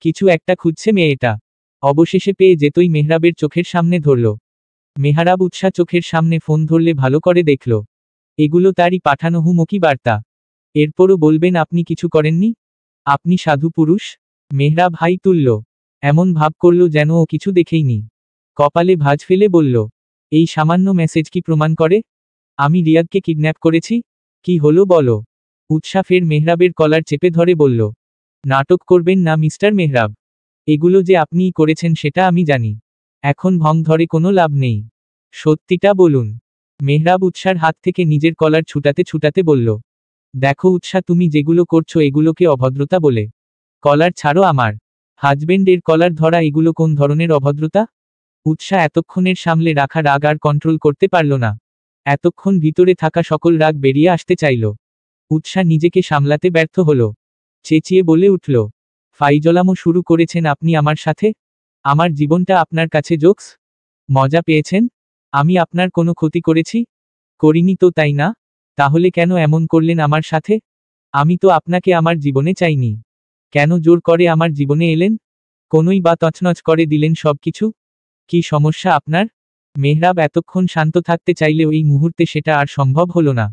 কিছু একটা খুঁজছে মেয়েটা। অবশেষে পেয়ে যেতই মেহরাবের চোখের সামনে ধরল। মেহরাব উৎসা চোখের সামনে ফোন ধরলে ভালো করে দেখল। এগুলো তারই পাঠানো হুমকি বার্তা। এরপরও বলবেন আপনি কিছু করেননি? আপনি সাধু পুরুষ? মেহরাব হাই তুলল। এমন ভাব করল যেন ও কিছু দেখেইনি। কপালে ভাঁজ ফেলে বলল, এই সামান্য মেসেজ কি প্রমাণ করে আমি রিয়াদকে কিডন্যাপ করেছি? কি হলো বলো? উৎসা ফের মেহরাবের কলার চেপে ধরে বলল, নাটক করবেন না মিস্টার মেহরাব। এগুলো যে আপনিই করেছেন সেটা আমি জানি। এখন ভং ধরে কোনো লাভ নেই। সত্যিটা বলুন। মেহরাব উৎসার হাত থেকে নিজের কলার ছুটাতে ছুটাতে বলল, দেখো উৎসা, তুমি যেগুলো করছো এগুলোকে অভদ্রতা বলে। কলার ছাড়ো আমার। হাজবেন্ডের কলার ধরা এগুলো কোন ধরনের অভদ্রতা? উৎসা এতক্ষণের সামলে রাখা রাগ আর কন্ট্রোল করতে পারল না। এতক্ষণ ভিতরে থাকা সকল রাগ বেরিয়ে আসতে চাইল। উৎসা নিজেকে সামলাতে ব্যর্থ হল। চেঁচিয়ে বলে উঠল, ফাইজলামো শুরু করেছেন আপনি আমার সাথে? আমার জীবনটা আপনার কাছে জোকস? মজা পেয়েছেন? আমি আপনার কোনো ক্ষতি করেছি? করিনি তো, তাই না? তাহলে কেন এমন করলেন আমার সাথে? আমি তো আপনাকে আমার জীবনে চাইনি। কেন জোর করে আমার জীবনে এলেন? কোনই বা তছনছ করে দিলেন সবকিছু? কি সমস্যা আপনার? মেহরাব এতক্ষণ শান্ত থাকতে চাইলেও এই মুহূর্তে সেটা আর সম্ভব হলো না।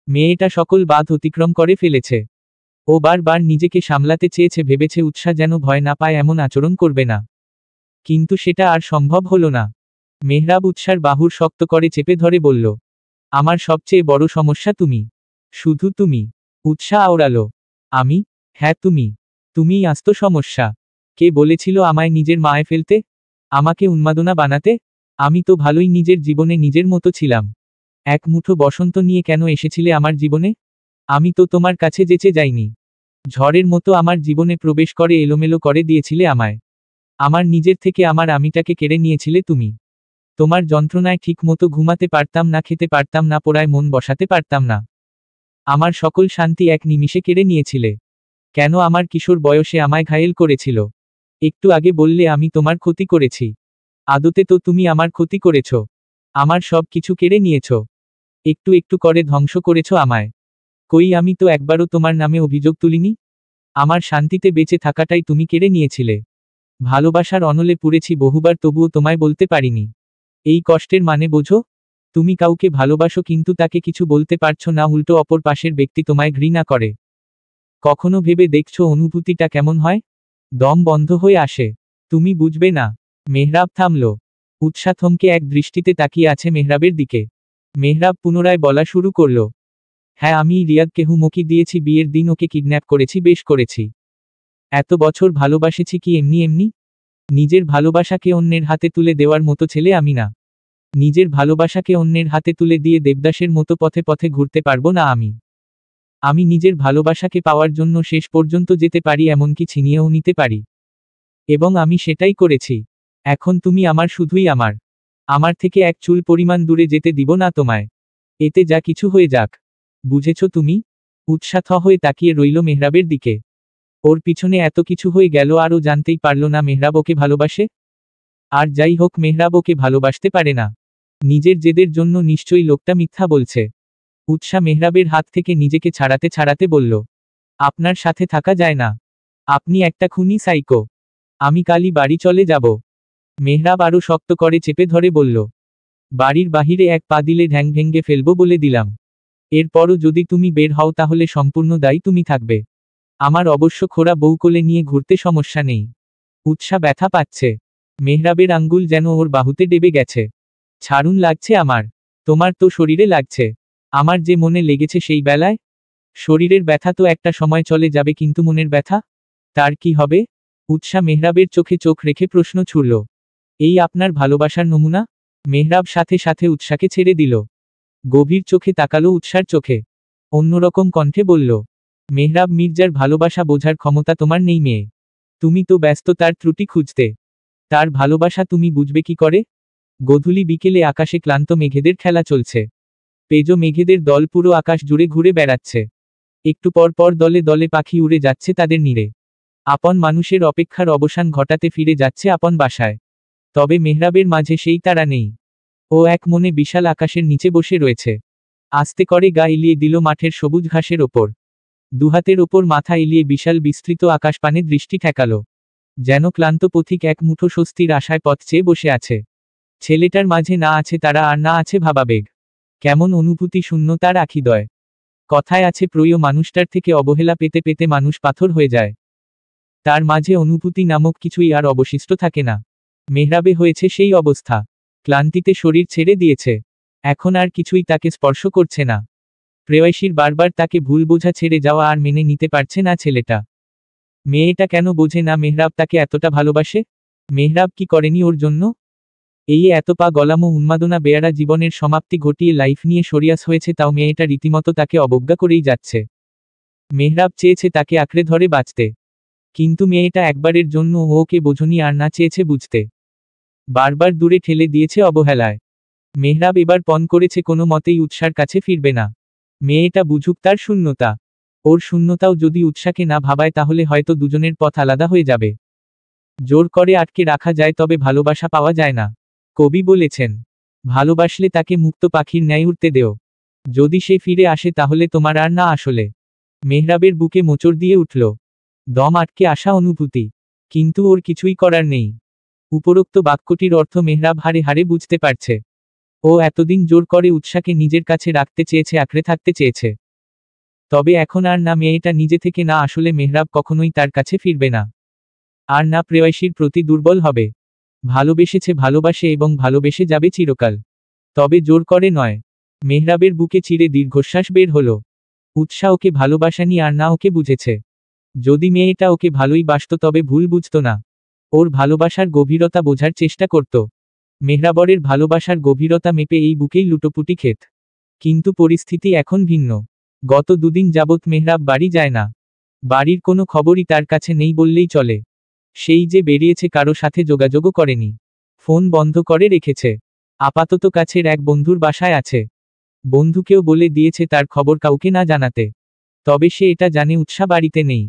মেয়েটা সকল বাধ অতিক্রম করে ফেলেছে। ও বারবার নিজেকে সামলাতে চেয়েছে, ভেবেছে উৎসা যেন ভয় না পায় এমন আচরণ করবে না। কিন্তু সেটা আর সম্ভব হলো না। মেহরাব উৎসার বাহুর শক্ত করে চেপে ধরে বলল, আমার সবচেয়ে বড় সমস্যা তুমি। শুধু তুমি। উৎসা আওড়ালো, আমি? হ্যাঁ তুমি। তুমিই আস্ত সমস্যা। কে বলেছিল আমায় নিজের মায়ে ফেলতে? আমাকে উন্মাদনা বানাতে? আমি তো ভালোই নিজের জীবনে নিজের মতো ছিলাম। এক মুঠো বসন্ত নিয়ে কেন এসেছিলে আমার জীবনে? আমি তো তোমার কাছে যেচে যাইনি। ঝড়ের মতো আমার জীবনে প্রবেশ করে এলোমেলো করে দিয়েছিলে আমায়। আমার নিজের থেকে আমার আমিটাকে কেড়ে নিয়েছিলে তুমি। তোমার যন্ত্রণায় ঠিক মতো ঘুমাতে পারতাম না, খেতে পারতাম না, পড়ায় মন বসাতে পারতাম না। আমার সকল শান্তি এক নিমিষে কেড়ে নিয়েছিলে। কেন আমার কিশোর বয়সে আমায় ঘায়েল করেছিল? একটু আগে বললে আমি তোমার ক্ষতি করেছি। আদতে তো তুমি আমার ক্ষতি করেছ। আমার সব কিছু কেড়ে নিয়েছ। একটু একটু করে ধ্বংস করেছ আমায়। কই, আমি তো একবারও তোমার নামে অভিযোগ তুলিনি। আমার শান্তিতে বেঁচে থাকাটাই তুমি কেড়ে নিয়েছিলে। ভালোবাসার অনলে পুড়েছি বহুবার, তবুও তোমায় বলতে পারিনি। এই কষ্টের মানে বোঝো? তুমি কাউকে ভালোবাসো কিন্তু তাকে কিছু বলতে পারছো না, উল্টো অপর পাশের ব্যক্তি তোমায় ঘৃণা করে। কখনো ভেবে দেখছো অনুভূতিটা কেমন হয়? দম বন্ধ হয়ে আসে। তুমি বুঝবে না। মেহরাব থামল। উৎসা থমকে এক দৃষ্টিতে তাকিয়ে আছে মেহরাবের দিকে। মেহরাব পুনরায় বলা শুরু করল, হ্যাঁ আমি রিয়াদকে হুমকি দিয়েছি, বিয়ের দিন ওকে কিডন্যাপ করেছি, বেশ করেছি। এত বছর ভালোবাসেছি কি এমনি এমনি? নিজের ভালোবাসাকে অন্যের হাতে তুলে দেওয়ার মতো ছেলে আমি না। নিজের ভালোবাসাকে অন্যের হাতে তুলে দিয়ে দেবদাসের মতো পথে পথে ঘুরতে পারবো না আমি। আমি নিজের ভালোবাসাকে পাওয়ার জন্য শেষ পর্যন্ত যেতে পারি, এমনকি ছিনিয়েও নিতে পারি। এবং আমি সেটাই করেছি। এখন তুমি আমার, শুধুই আমার। আমার থেকে এক চুল পরিমাণ দূরে যেতে দিব না তোমায়। এতে যা কিছু হয়ে যাক। বুঝেছ তুমি? উৎসাহ হয়ে তাকিয়ে রইল মেহরাবের দিকে। ওর পিছনে এত কিছু হয়ে গেল আর ও জানতেই পারল না মেহরাব ওকে ভালোবাসে। আর যাই হোক, মেহরাব ওকে ভালোবাসতে পারে না। নিজের জেদের জন্য নিশ্চয়ই লোকটা মিথ্যা বলছে। উৎসা মেহরাবের হাত থেকে নিজেকে ছাড়াতে ছাড়াতে বলল, আপনার সাথে থাকা যায় না। আপনি একটা খুনি সাইকো। আমি কালই বাড়ি চলে যাব। মেহরাব আরও শক্ত করে চেপে ধরে বলল, বাড়ির বাহিরে এক পা দিলে ঢ্যাং ভেঙ্গে ফেলবো বলে দিলাম। এরপরও যদি তুমি বের হও তাহলে সম্পূর্ণ দায়ী তুমি থাকবে। আমার অবশ্য খোড়া বউ কোলে নিয়ে ঘুরতে সমস্যা নেই। উৎসা ব্যথা পাচ্ছে। মেহরাবের আঙ্গুল যেন ওর বাহুতে ডেবে গেছে। ছাড়ুন, লাগছে আমার। তোমার তো শরীরে লাগছে। আমার যে মনে লেগেছে সেই বেলায়। শরীরের ব্যথা তো একটা সময় চলে যাবে, কিন্তু মনের ব্যথা? তার কি হবে? উৎসা মেহরাবের চোখে চোখ রেখে প্রশ্ন ছুড়ল, এই আপনার ভালোবাসার নমুনা? মেহরাব সাথে সাথে উৎসাকে ছেড়ে দিল। গভীর চোখে তাকালো উৎসার চোখে। অন্যরকম কণ্ঠে বলল, মেহরাব মির্জার ভালোবাসা বোঝার ক্ষমতা তোমার নেই মেয়ে। তুমি তো ব্যস্ত তার ত্রুটি খুঁজতে। তার ভালোবাসা তুমি বুঝবে কি করে? গোধূলি বিকেলে আকাশে ক্লান্ত মেঘেদের খেলা চলছে। পেজো মেঘেদের দল পুরো আকাশ জুড়ে ঘুরে বেড়াচ্ছে। একটু পর পর দলে দলে পাখি উড়ে যাচ্ছে তাদের নীড়ে। আপন মানুষের অপেক্ষার অবসান ঘটাতে ফিরে যাচ্ছে আপন বাসায়। তবে মেহরাবের মাঝে সেই তারা নেই। ও এক মনে বিশাল আকাশের নিচে বসে রয়েছে। আস্তে করে গা এলিয়ে দিল মাঠের সবুজ ঘাসের ওপর। দুহাতের ওপর মাথা এলিয়ে বিশাল বিস্তৃত আকাশপানে দৃষ্টি ঠেকাল। যেন ক্লান্ত পথিক এক মুঠো স্বস্তির আশায় পথ চেয়ে বসে আছে। ছেলেটার মাঝে না আছে তারা, আর না আছে ভাবাবেগ। কেমন অনুভূতি শূন্য তার আখিদয়। কথায় আছে, প্রিয় মানুষটার থেকে অবহেলা পেতে পেতে মানুষ পাথর হয়ে যায়। তার মাঝে অনুভূতি নামক কিছুই আর অবশিষ্ট থাকে না। মেহরাবে হয়েছে সেই অবস্থা। ক্লান্তিতে শরীর ছেড়ে দিয়েছে। এখন আর কিছুই তাকে স্পর্শ করছে না। প্রেয়সীর বারবার তাকে ভুল বোঝা ছেড়ে যাওয়া আর মেনে নিতে পারছে না ছেলেটা। মেয়েটা কেন বোঝে না মেহরাব তাকে এতটা ভালোবাসে? মেহরাব কি করেনি ওর জন্য? এই এত পা গলামো উন্মাদনা বেয়ারা জীবনের সমাপ্তি ঘটিয়ে লাইফ নিয়ে সরিয়াস হয়েছে, তাও মেয়েটা রীতিমতো তাকে অবজ্ঞা করেই যাচ্ছে। মেহরাব চেয়েছে তাকে আঁকড়ে ধরে বাঁচতে, কিন্তু মেয়েটা একবারের জন্য ওকে বোঝনি আর না চেয়েছে বুঝতে। বারবার দূরে ঠেলে দিয়েছে অবহেলায়। মেহরাব এবার পণ করেছে কোনো মতেই উৎসার কাছে ফিরবে না। মেয়েটা বুঝুক তার শূন্যতা। ওর শূন্যতাও যদি উৎসাকে না ভাবায় তাহলে হয়তো দুজনের পথ আলাদা হয়ে যাবে। জোর করে আটকে রাখা যায় তবে ভালোবাসা পাওয়া যায় না। কবি বলেছেন, ভালোবাসলে তাকে মুক্ত পাখির ন্যায় উড়তে দেও। যদি সে ফিরে আসে তাহলে তোমার আর না আসলে। মেহরাবের বুকে মোচড় দিয়ে উঠল দম আটকে আসা অনুভূতি, কিন্তু ওর কিছুই করার নেই। উপরোক্ত বাক্যটির অর্থ মেহরাব হারে হারে বুঝতে পারছে। ও এতদিন জোর করে উৎসাকে নিজের কাছে রাখতে চেয়েছে, আঁকড়ে থাকতে চেয়েছে। তবে এখন আর না মেয়েটা নিজে থেকে না আসলে মেহরাব কখনোই তার কাছে ফিরবে না। আর না প্রেয়সীর প্রতি দুর্বল হবে। ভালোবেসেছে, ভালোবাসে এবং ভালোবেসে যাবে চিরকাল। তবে জোর করে নয়। মেহরাবের বুকে চিরে দীর্ঘশ্বাস বের হলো। উৎসাহ ওকে ভালোবাসানি আর না ওকে বুঝেছে। যদি মেয়েটা ওকে ভালোই বাসত তবে ভুল বুঝত না। ওর ভালোবাসার গভীরতা বোঝার চেষ্টা করত। মেহরাবরের ভালোবাসার গভীরতা মেপে এই বুকেই লুটোপুটি খেত। কিন্তু পরিস্থিতি এখন ভিন্ন। গত দুদিন যাবৎ মেহরাব বাড়ি যায় না। বাড়ির কোনো খবরই তার কাছে নেই বললেই চলে। সেই যে বেরিয়েছে কারো সাথে যোগাযোগও করেনি। ফোন বন্ধ করে রেখেছে। আপাতত কাছের এক বন্ধুর বাসায় আছে। বন্ধুকেও বলে দিয়েছে তার খবর কাউকে না জানাতে। তবে সে এটা জানে উৎসা বাড়িতে নেই।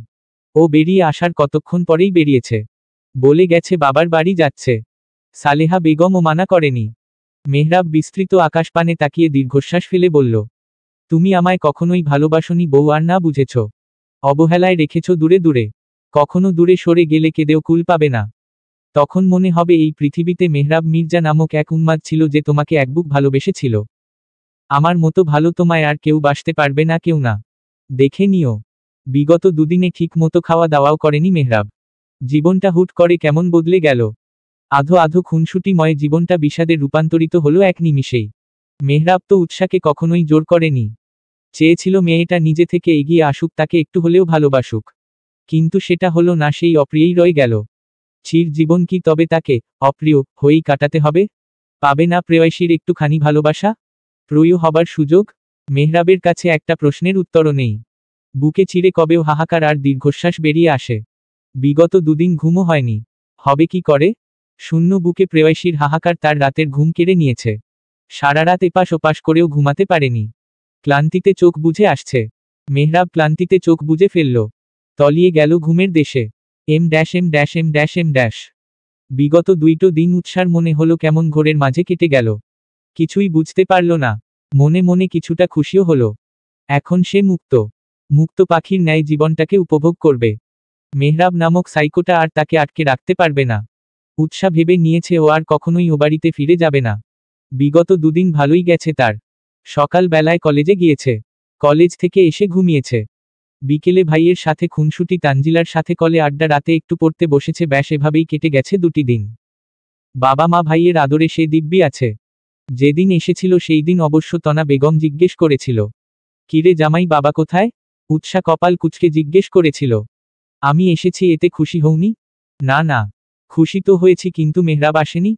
ও বেরিয়ে আসার কতক্ষণ পরেই বেরিয়েছে। বলে গেছে বাবার বাড়ি যাচ্ছে। সালেহা বেগমও মানা করেনি। মেহরাব বিস্তৃত আকাশপানে তাকিয়ে দীর্ঘশ্বাস ফেলে বলল, তুমি আমায় কখনোই ভালোবাসনি বউ, আর না বুঝেছ। অবহেলায় রেখেছ দূরে দূরে। কখনো দূরে সরে গেলে কেঁদেও কুল পাবে না। তখন মনে হবে এই পৃথিবীতে মেহরাব মির্জা নামক এক উন্মাদ ছিল যে তোমাকে একবুক ভালোবেসেছিল। আমার মতো ভালো তোমায় আর কেউ বাসতে পারবে না, কেউ না। দেখে নিও। বিগত দুদিনে ঠিক মতো খাওয়া দাওয়াও করেনি মেহরাব। জীবনটা হুট করে কেমন বদলে গেল। আধো আধো খুনসুটিময় জীবনটা বিষাদে রূপান্তরিত হলো এক নিমিষেই। মেহরাব তো উৎসাকে কখনোই জোর করেনি। চেয়েছিল মেয়েটা নিজে থেকে এগিয়ে আসুক, তাকে একটু হলেও ভালোবাসুক। কিন্তু সেটা হলো না, সেই অপ্রিয়ই রয়ে গেল। চির জীবন কি তবে তাকে অপ্রিয় হয়েই কাটাতে হবে? পাবে না প্রেয়সীর একটুখানি ভালোবাসা, প্রিয় হবার সুযোগ? মেহরাবের কাছে একটা প্রশ্নের উত্তরও নেই। বুকে চিরে কবেও হাহাকার আর দীর্ঘশ্বাস বেরিয়ে আসে। বিগত দুদিন ঘুমও হয়নি। হবে কি করে? শূন্য বুকে প্রেয়সীর হাহাকার তার রাতের ঘুম কেড়ে নিয়েছে। সারা রাত এপাশ ওপাশ করেও ঘুমাতে পারেনি। ক্লান্তিতে চোখ বুজে আসছে। মেহরাব ক্লান্তিতে চোখ বুজে ফেলল। তলিয়ে গেল ঘুমের দেশে। Em dash M dash M dash M dash. বিগত দুইটো দিন উৎসার মনে হলো কেমন ঘোরের মাঝে কেটে গেল। কিছুই বুঝতে পারল না। মনে মনে কিছুটা খুশিও হলো। এখন সে মুক্ত। মুক্ত পাখির ন্যায় জীবনটাকে উপভোগ করবে। মেহরাব নামক সাইকোটা আর তাকে আটকে রাখতে পারবে না। উৎসা ভেবে নিয়েছে ও আর কখনোই ও বাড়িতে ফিরে যাবে না। বিগত দুদিন ভালোই গেছে তার। সকাল বেলায় কলেজে গিয়েছে। কলেজ থেকে এসে ঘুমিয়েছে। বিকেলে ভাইয়ের সাথে খুনসুটি, তানজিলার সাথে কলে আড্ডা, রাতে একটু পড়তে বসেছে। ব্যাস এভাবেই কেটে গেছে দুটি দিন। বাবা মা ভাইয়ের আদরে সে দিব্যি আছে। যেদিন এসেছিল সেই দিন অবশ্য তনা বেগম জিজ্ঞেস করেছিল, কিরে জামাই, বাবা কোথায়? উৎসা কপাল কুঁচকে জিজ্ঞেস করেছিল, আমি এসেছি, এতে খুশি হওনি? না না, খুশি তো হয়েছি, কিন্তু মেহরাব আসেনি।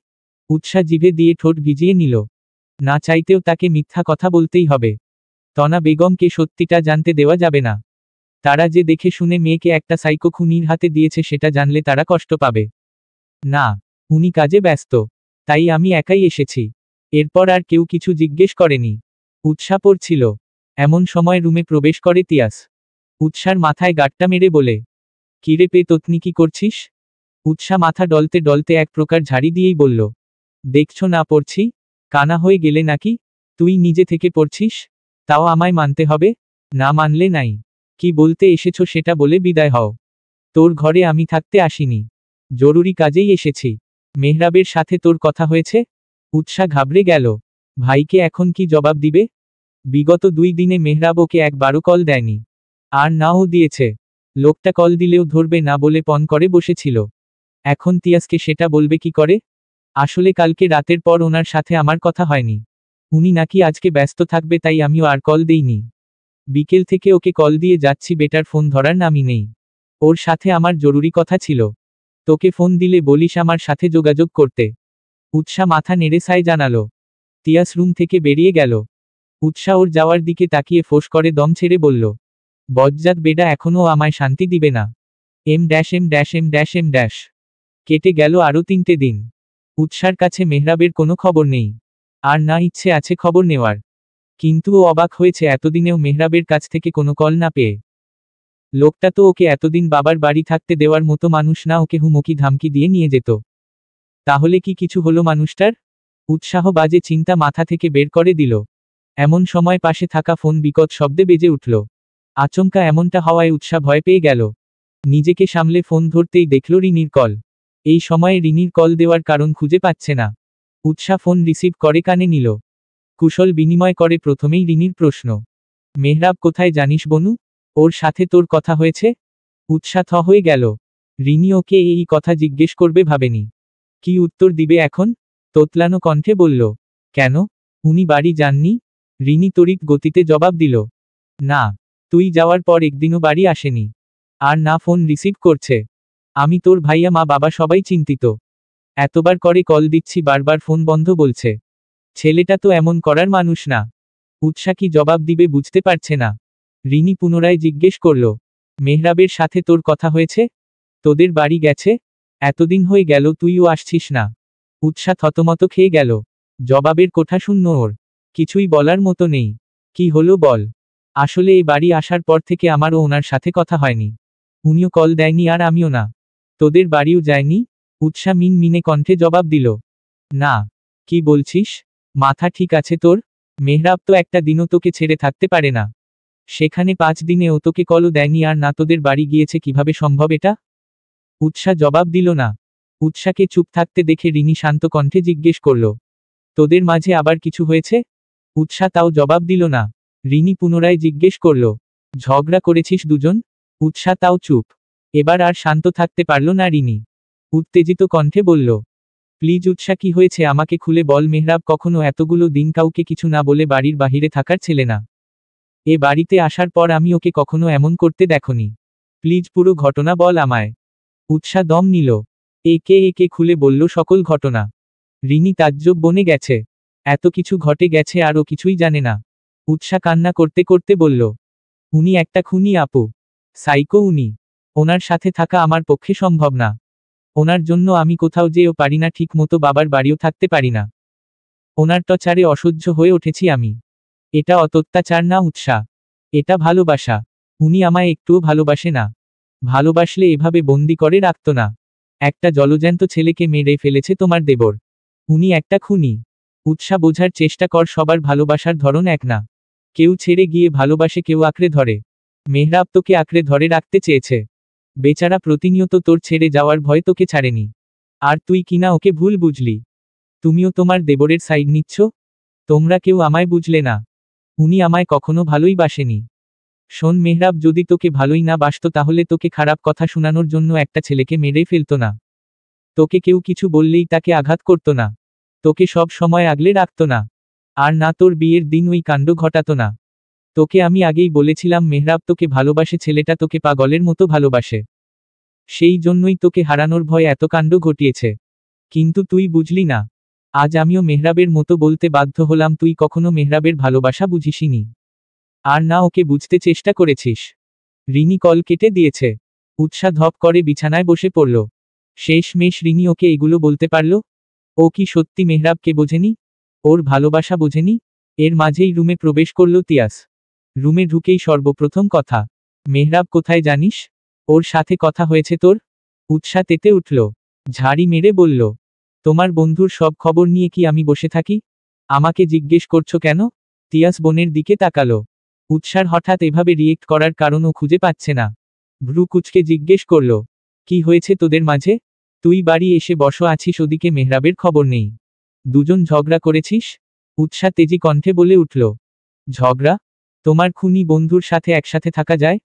উৎসা জিভে দিয়ে ঠোঁট ভিজিয়ে নিল। না চাইতেও তাকে মিথ্যা কথা বলতেই হবে। তনা বেগমকে সত্যিটা জানতে দেওয়া যাবে না। তারা যে দেখে শুনে মেয়েকে একটা সাইকো খুনির হাতে দিয়েছে সেটা জানলে তারা কষ্ট পাবে। না, উনি কাজে ব্যস্ত, তাই আমি একাই এসেছি। এরপর আর কেউ কিছু জিজ্ঞেস করেনি। উৎসা পড়ছিল। এমন সময় রুমে প্রবেশ করে তিয়াস। উৎসার মাথায় গাঁটটা মেরে বলে, কিরে পে ততনি, কি করছিস? উৎসা মাথা ডলতে ডলতে এক প্রকার ঝাড়ি দিয়েই বলল, দেখছো না পড়ছি? কানা হয়ে গেলে নাকি? তুই নিজে থেকে পড়ছিস, তাও আমায় মানতে হবে? না মানলে নাই। কি বলতে এসেছো সেটা বলে বিদায় হও। তোর ঘরে আমি থাকতে আসিনি, জরুরি কাজেই এসেছি। মেহরাবের সাথে তোর কথা হয়েছে? উৎসা ঘাবড়ে গেল। ভাইকে এখন কি জবাব দিবে? বিগত 2 দিনে মেহরাব ওকে একবারও কল দেয়নি। আর নাও দিয়েছে। লোকটা কল দিলেও ধরবে না বলে পণ করে বসেছিল। এখন তিয়াসকে সেটা বলবে কি করে? আসলে কালকে রাতের পর ওনার সাথে আমার কথা হয়নি। উনি নাকি আজকে ব্যস্ত থাকবে, তাই আমিও আর কল দেইনি। বিকেল থেকে ওকে কল দিয়ে যাচ্ছি, বেটার ফোন ধরার নামই নেই। ওর সাথে আমার জরুরি কথা ছিল। তোকে ফোন দিলে বলিস আমার সাথে যোগাযোগ করতে। উৎসা মাথা নেড়ে সাই জানালো। তিয়াস রুম থেকে বেরিয়ে গেল। উৎসা ওর যাওয়ার দিকে তাকিয়ে ফোঁস করে দম ছেড়ে বলল, বজ্জাত বেডা এখনও আমায় শান্তি দিবে না। এম। কেটে গেল আরও 3টে দিন। উৎসার কাছে মেহরাবের কোনো খবর নেই, আর না ইচ্ছে আছে খবর নেওয়ার। কিন্তু ও অবাক হয়েছে এতদিনেও মেহরাবের কাছ থেকে কোনো কল না পেয়ে। লোকটা তো ওকে এতদিন বাবার বাড়ি থাকতে দেওয়ার মতো মানুষ না, ওকে হুমকি ধামকি দিয়ে নিয়ে যেত। তাহলে কি কিছু হলো মানুষটার? উৎসাহ বাজে চিন্তা মাথা থেকে বের করে দিল। এমন সময় পাশে থাকা ফোন বিকট শব্দে বেজে উঠল। আচমকা এমনটা হওয়ায় উৎসাহ ভয় পেয়ে গেল। নিজেকে সামলে ফোন ধরতেই দেখল রিনির কল। এই সময়ে রিনির কল দেওয়ার কারণ খুঁজে পাচ্ছে না। উৎসাহ ফোন রিসিভ করে কানে নিল। কুশল বিনিময় করে প্রথমেই রিনির প্রশ্ন, মেহরাব কোথায় জানিস বনু? ওর সাথে তোর কথা হয়েছে? উৎসাহ থ হয়ে গেল। রিনি ওকে এই কথা জিজ্ঞেস করবে ভাবেনি। কি উত্তর দিবে এখন? তোতলানো কণ্ঠে বলল, কেন? উনি বাড়ি যাননি? রিনি তড়িৎ গতিতে জবাব দিল, না, তুই যাওয়ার পর একদিনও বাড়ি আসেনি। আর না ফোন রিসিভ করছে। আমি তোর ভাইয়া, মা বাবা সবাই চিন্তিত। এতবার করে কল দিচ্ছি, বারবার ফোন বন্ধ বলছে। ছেলেটা তো এমন করার মানুষ না। উৎসা কি জবাব দিবে বুঝতে পারছে না। রিনি পুনরায় জিজ্ঞেস করল, মেহরাবের সাথে তোর কথা হয়েছে? তোদের বাড়ি গেছে? এতদিন হয়ে গেল তুইও আসছিস না। উৎসা থতমত খেয়ে গেল। জবাবের কোঠা শূন্য ওর। কিছুই বলার মতো নেই। কি হলো বল। আসলে এই বাড়ি আসার পর থেকে আমারও ওনার সাথে কথা হয়নি। উনিও কল দেয়নি আর আমিও না। তোদের বাড়িও যায়নি? উৎসা মিন মিনে কণ্ঠে জবাব দিল, না। কি বলছিস? মাথা ঠিক আছে তোর? মেহরাব তো একটা দিনও তোকে ছেড়ে থাকতে পারে না। সেখানে 5 দিনে ও তোকে কলও দেয়নি, আর না তোদের বাড়ি গিয়েছে, কিভাবে সম্ভব এটা? উৎসা জবাব দিল না। উৎসাকে চুপ থাকতে দেখে রিনি শান্ত কণ্ঠে জিজ্ঞেস করল, তোদের মাঝে আবার কিছু হয়েছে? উৎসা তাও জবাব দিল না। রিনি পুনরায় জিজ্ঞেস করল, ঝগড়া করেছিস দুজন? উৎসা তাও চুপ। এবার আর শান্ত থাকতে পারল না রিনি। উত্তেজিত কণ্ঠে বলল, প্লিজ উৎসা, কি হয়েছে আমাকে খুলে বল। মেহরাব কখনো এতগুলো দিন কাউকে কিছু না বলে বাড়ির বাহিরে থাকার ছেলে না। এ বাড়িতে আসার পর আমি ওকে কখনো এমন করতে দেখনি। প্লিজ পুরো ঘটনা বল আমায়। উৎসা দম নিল। একে একে খুলে বলল সকল ঘটনা। রিনি তাজ্জব বনে গেছে। এত কিছু ঘটে গেছে আর ও কিছুই জানে না। উৎসা কান্না করতে করতে বলল, উনি একটা খুনি আপু। সাইকো উনি। ওনার সাথে থাকা আমার পক্ষে সম্ভব না। ওনার জন্য আমি কোথাও যেও পারি না, ঠিক মতো বাবার বাড়িও থাকতে পারি না। ওনার টর্চারে অসহ্য হয়ে উঠেছি আমি। এটা অত্যাচার না উৎসা, এটা ভালোবাসা। উনি আমায় একটুও ভালোবাসে না। ভালোবাসলে এভাবে বন্দি করে রাখত না। একটা জলজ্যান্ত ছেলেকে মেরে ফেলেছে তোমার দেবর। উনি একটা খুনি। উৎসা, বোঝার চেষ্টা কর, সবার ভালোবাসার ধরন এক না। কেউ ছেড়ে গিয়ে ভালোবাসে, কেউ আঁকড়ে ধরে। মেহরাব তোকে আঁকড়ে ধরে রাখতে চেয়েছে। বেচারা প্রতিনিয়ত তোর ছেড়ে যাওয়ার ভয় তোকে ছাড়েনি। আর তুই কিনা ওকে ভুল বুঝলি। তুমিও তোমার দেবরের সাইড নিচ্ছ। তোমরা কেউ আমায় বুঝলে না। উনি আমায় কখনো ভালোই বাসেনি। শোন মেহরাব, যদি তোকে ভালোই না বাসতো তাহলে তোকে খারাপ কথা শোনানোর জন্য একটা ছেলেকে মেরেই ফেলতো না। তোকে কেউ কিছু বললেই তাকে আঘাত করতো না। তোকে সব সময় আগলে রাখতো না। আর না তোর বিয়ের দিন ওই কাণ্ড ঘটাতো না। তোকে আমি আগেই বলেছিলাম মেহরাব তোকে ভালোবাসে, ছেলেটা তোকে পাগলের মতো ভালোবাসে। সেই জন্যই তোকে হারানোর ভয় এত কাণ্ড ঘটিয়েছে। কিন্তু তুই বুঝলি না। আজ আমিও মেহরাবের মতো বলতে বাধ্য হলাম, তুই কখনো মেহরাবের ভালোবাসা বুঝিসনি। আর না ওকে বুঝতে চেষ্টা করেছিস। রিনি কল কেটে দিয়েছে। উৎসা ধপ করে বিছানায় বসে পড়ল। শেষমেশ রিনি ওকে এগুলো বলতে পারল। ও কি সত্যি মেহরাবকে বোঝেনি? ওর ভালোবাসা বোঝেনি? এর মাঝেই রুমে প্রবেশ করল তিয়াস। রুমে ঢুকেই সর্বপ্রথম কথা, মেহরাব কোথায় জানিস? ওর সাথে কথা হয়েছে তোর? উৎসা তেতে উঠল। ঝাড়ি মেরে বলল, তোমার বন্ধুর সব খবর নিয়ে কি আমি বসে থাকি? আমাকে জিজ্ঞেস করছো কেন? তিয়াস বোনের দিকে তাকালো। উৎসার হঠাৎ এভাবে রিয়েক্ট করার কারণও খুঁজে পাচ্ছে না। ভ্রু কুচকে জিজ্ঞেস করল, কি হয়েছে তোদের মাঝে? তুই বাড়ি এসে বসো আছিস, ওদিকে মেহরাবের খবর নেই। দুজন ঝগড়া করেছিস? উৎসা তেজি কণ্ঠে বলে উঠল, ঝগড়া? তোমার খুনি বন্ধুর সাথে একসাথে থাকা যায়?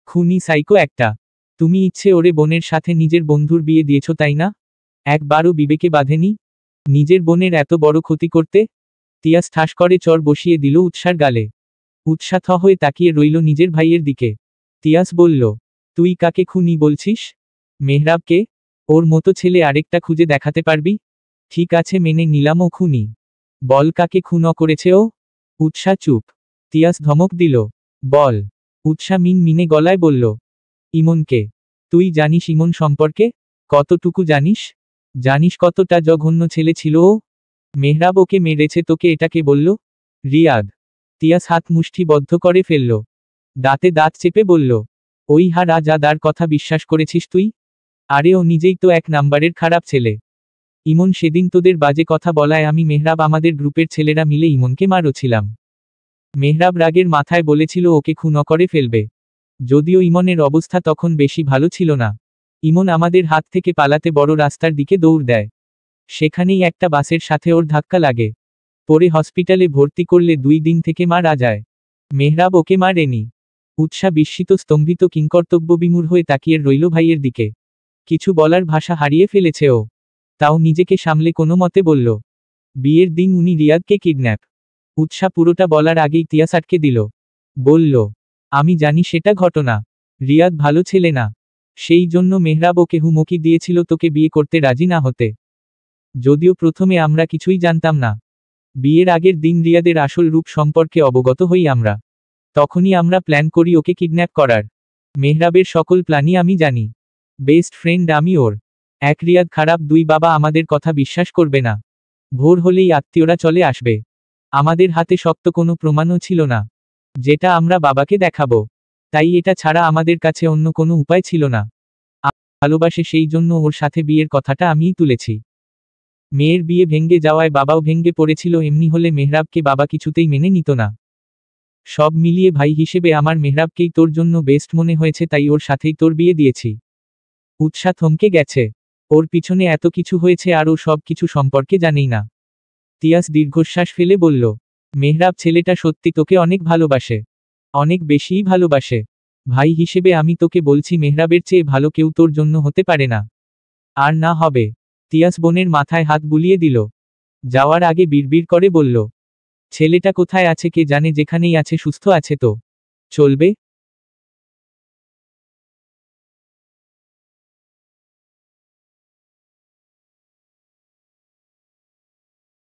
খুনি সাইকো একটা। তুমি ইচ্ছে ওরে বোনের সাথে নিজের বন্ধুর বিয়ে দিয়েছ, তাই না? একবারও বিবেকে বাঁধেনি? নিজের বোনের এত বড় ক্ষতি করতে? তিয়াস ঠাস করে চর বসিয়ে দিল উৎসার গালে। উৎসা থ হয়ে তাকিয়ে রইল নিজের ভাইয়ের দিকে। তিয়াস বলল, তুই কাকে খুনি বলছিস? মেহরাবকে? ওর মতো ছেলে আরেকটা খুঁজে দেখাতে পারবি? ঠিক আছে, মেনে নিলাম ও খুনি। বল কাকে খুন করেছে ও? উৎসা চুপ। তিয়াস ধমক দিল, বল। উৎসা মিনে গলায় বলল, ইমনকে। তুই জানিস ইমন সম্পর্কে? কতটুকু জানিস? জানিস কতটা জঘন্য ছেলে ছিল ও? মেহরাব ওকে মেরেছে, তোকে এটাকে বলল? রিয়াদ। তিয়াস হাত মুষ্টিবদ্ধ করে ফেলল। দাঁতে দাঁত চেপে বলল, ওই রাজাদার কথা বিশ্বাস করেছিস তুই? আরে ও নিজেই তো এক নাম্বারের খারাপ ছেলে। ইমন সেদিন তোদের বাজে কথা বলায় আমি মেহরাব আমাদের গ্রুপের ছেলেরা মিলে ইমনকে মারছিলাম। মেহরাব রাগের মাথায় বলেছিল ওকে খুন করে ফেলবে। যদিও ইমনের অবস্থা তখন বেশি ভালো ছিল না। ইমন আমাদের হাত থেকে পালাতে বড় রাস্তার দিকে দৌড় দেয়। সেখানেই একটা বাসের সাথে ওর ধাক্কা লাগে। পরে হসপিটালে ভর্তি করলে 2 দিন থেকে মারা যায়। মেহরাব ওকে মারেনি। উৎসা বিস্মিত স্তম্ভিত কিংকর্তব্যবিমূঢ় হয়ে তাকিয়ে রইল ভাইয়ের দিকে। কিছু বলার ভাষা হারিয়ে ফেলেছে ও। তাও নিজেকে সামলে কোনো মতে বলল, বিয়ের দিন উনি রিয়াদকে কিডন্যাপ। উৎসা পুরোটা বলার আগেই তিয়াস আটকে দিল। বলল, আমি জানি সেটা ঘটনা। রিয়াদ ভালো ছেলে না। সেই জন্য মেহরাব ওকে হুমকি দিয়েছিল তোকে বিয়ে করতে রাজি না হতে। যদিও প্রথমে আমরা কিছুই জানতাম না। বিয়ের আগের দিন রিয়াদের আসল রূপ সম্পর্কে অবগত হই আমরা। তখনই আমরা প্ল্যান করি ওকে কিডন্যাপ করার। মেহরাবের সকল প্ল্যানই আমি জানি। বেস্ট ফ্রেন্ড আমি ওর। এক রিয়াদ খারাপ, 2 বাবা আমাদের কথা বিশ্বাস করবে না। ভোর হলেই আত্মীয়রা চলে আসবে। আমাদের হাতে শক্ত কোনো প্রমাণও ছিল না, যেটা আমরা বাবাকে দেখাবো। তাই এটা ছাড়া আমাদের কাছে অন্য কোনো উপায় ছিল না। ভালোবাসে সেই জন্য ওর সাথে বিয়ের কথাটা আমিই তুলেছি। মেয়ের বিয়ে ভেঙ্গে যাওয়ায় বাবাও ভেঙ্গে পড়েছিল, এমনি হলে মেহরাবকে বাবা কিছুতেই মেনে নিত না। সব মিলিয়ে ভাই হিসেবে আমার মেহরাবকেই তোর জন্য বেস্ট মনে হয়েছে, তাই ওর সাথেই তোর বিয়ে দিয়েছি। উৎসা থমকে গেছে। ওর পিছনে এত কিছু হয়েছে আর ও সব কিছু সম্পর্কে জানেই না। তিয়াস দীর্ঘশ্বাস ফেলে বলল, মেহরাব ছেলেটা সত্যি তোকে অনেক ভালোবাসে। অনেক বেশিই ভালোবাসে। ভাই হিসেবে আমি তোকে বলছি, মেহরাবের চেয়ে ভালো কেউ তোর জন্য হতে পারে না। আর না হবে। তিয়াস বোনের মাথায় হাত বুলিয়ে দিল। যাওয়ার আগে বিড়বিড় করে বলল, ছেলেটা কোথায় আছে কে জানে, যেখানেই আছে সুস্থ আছে তো। চলবে।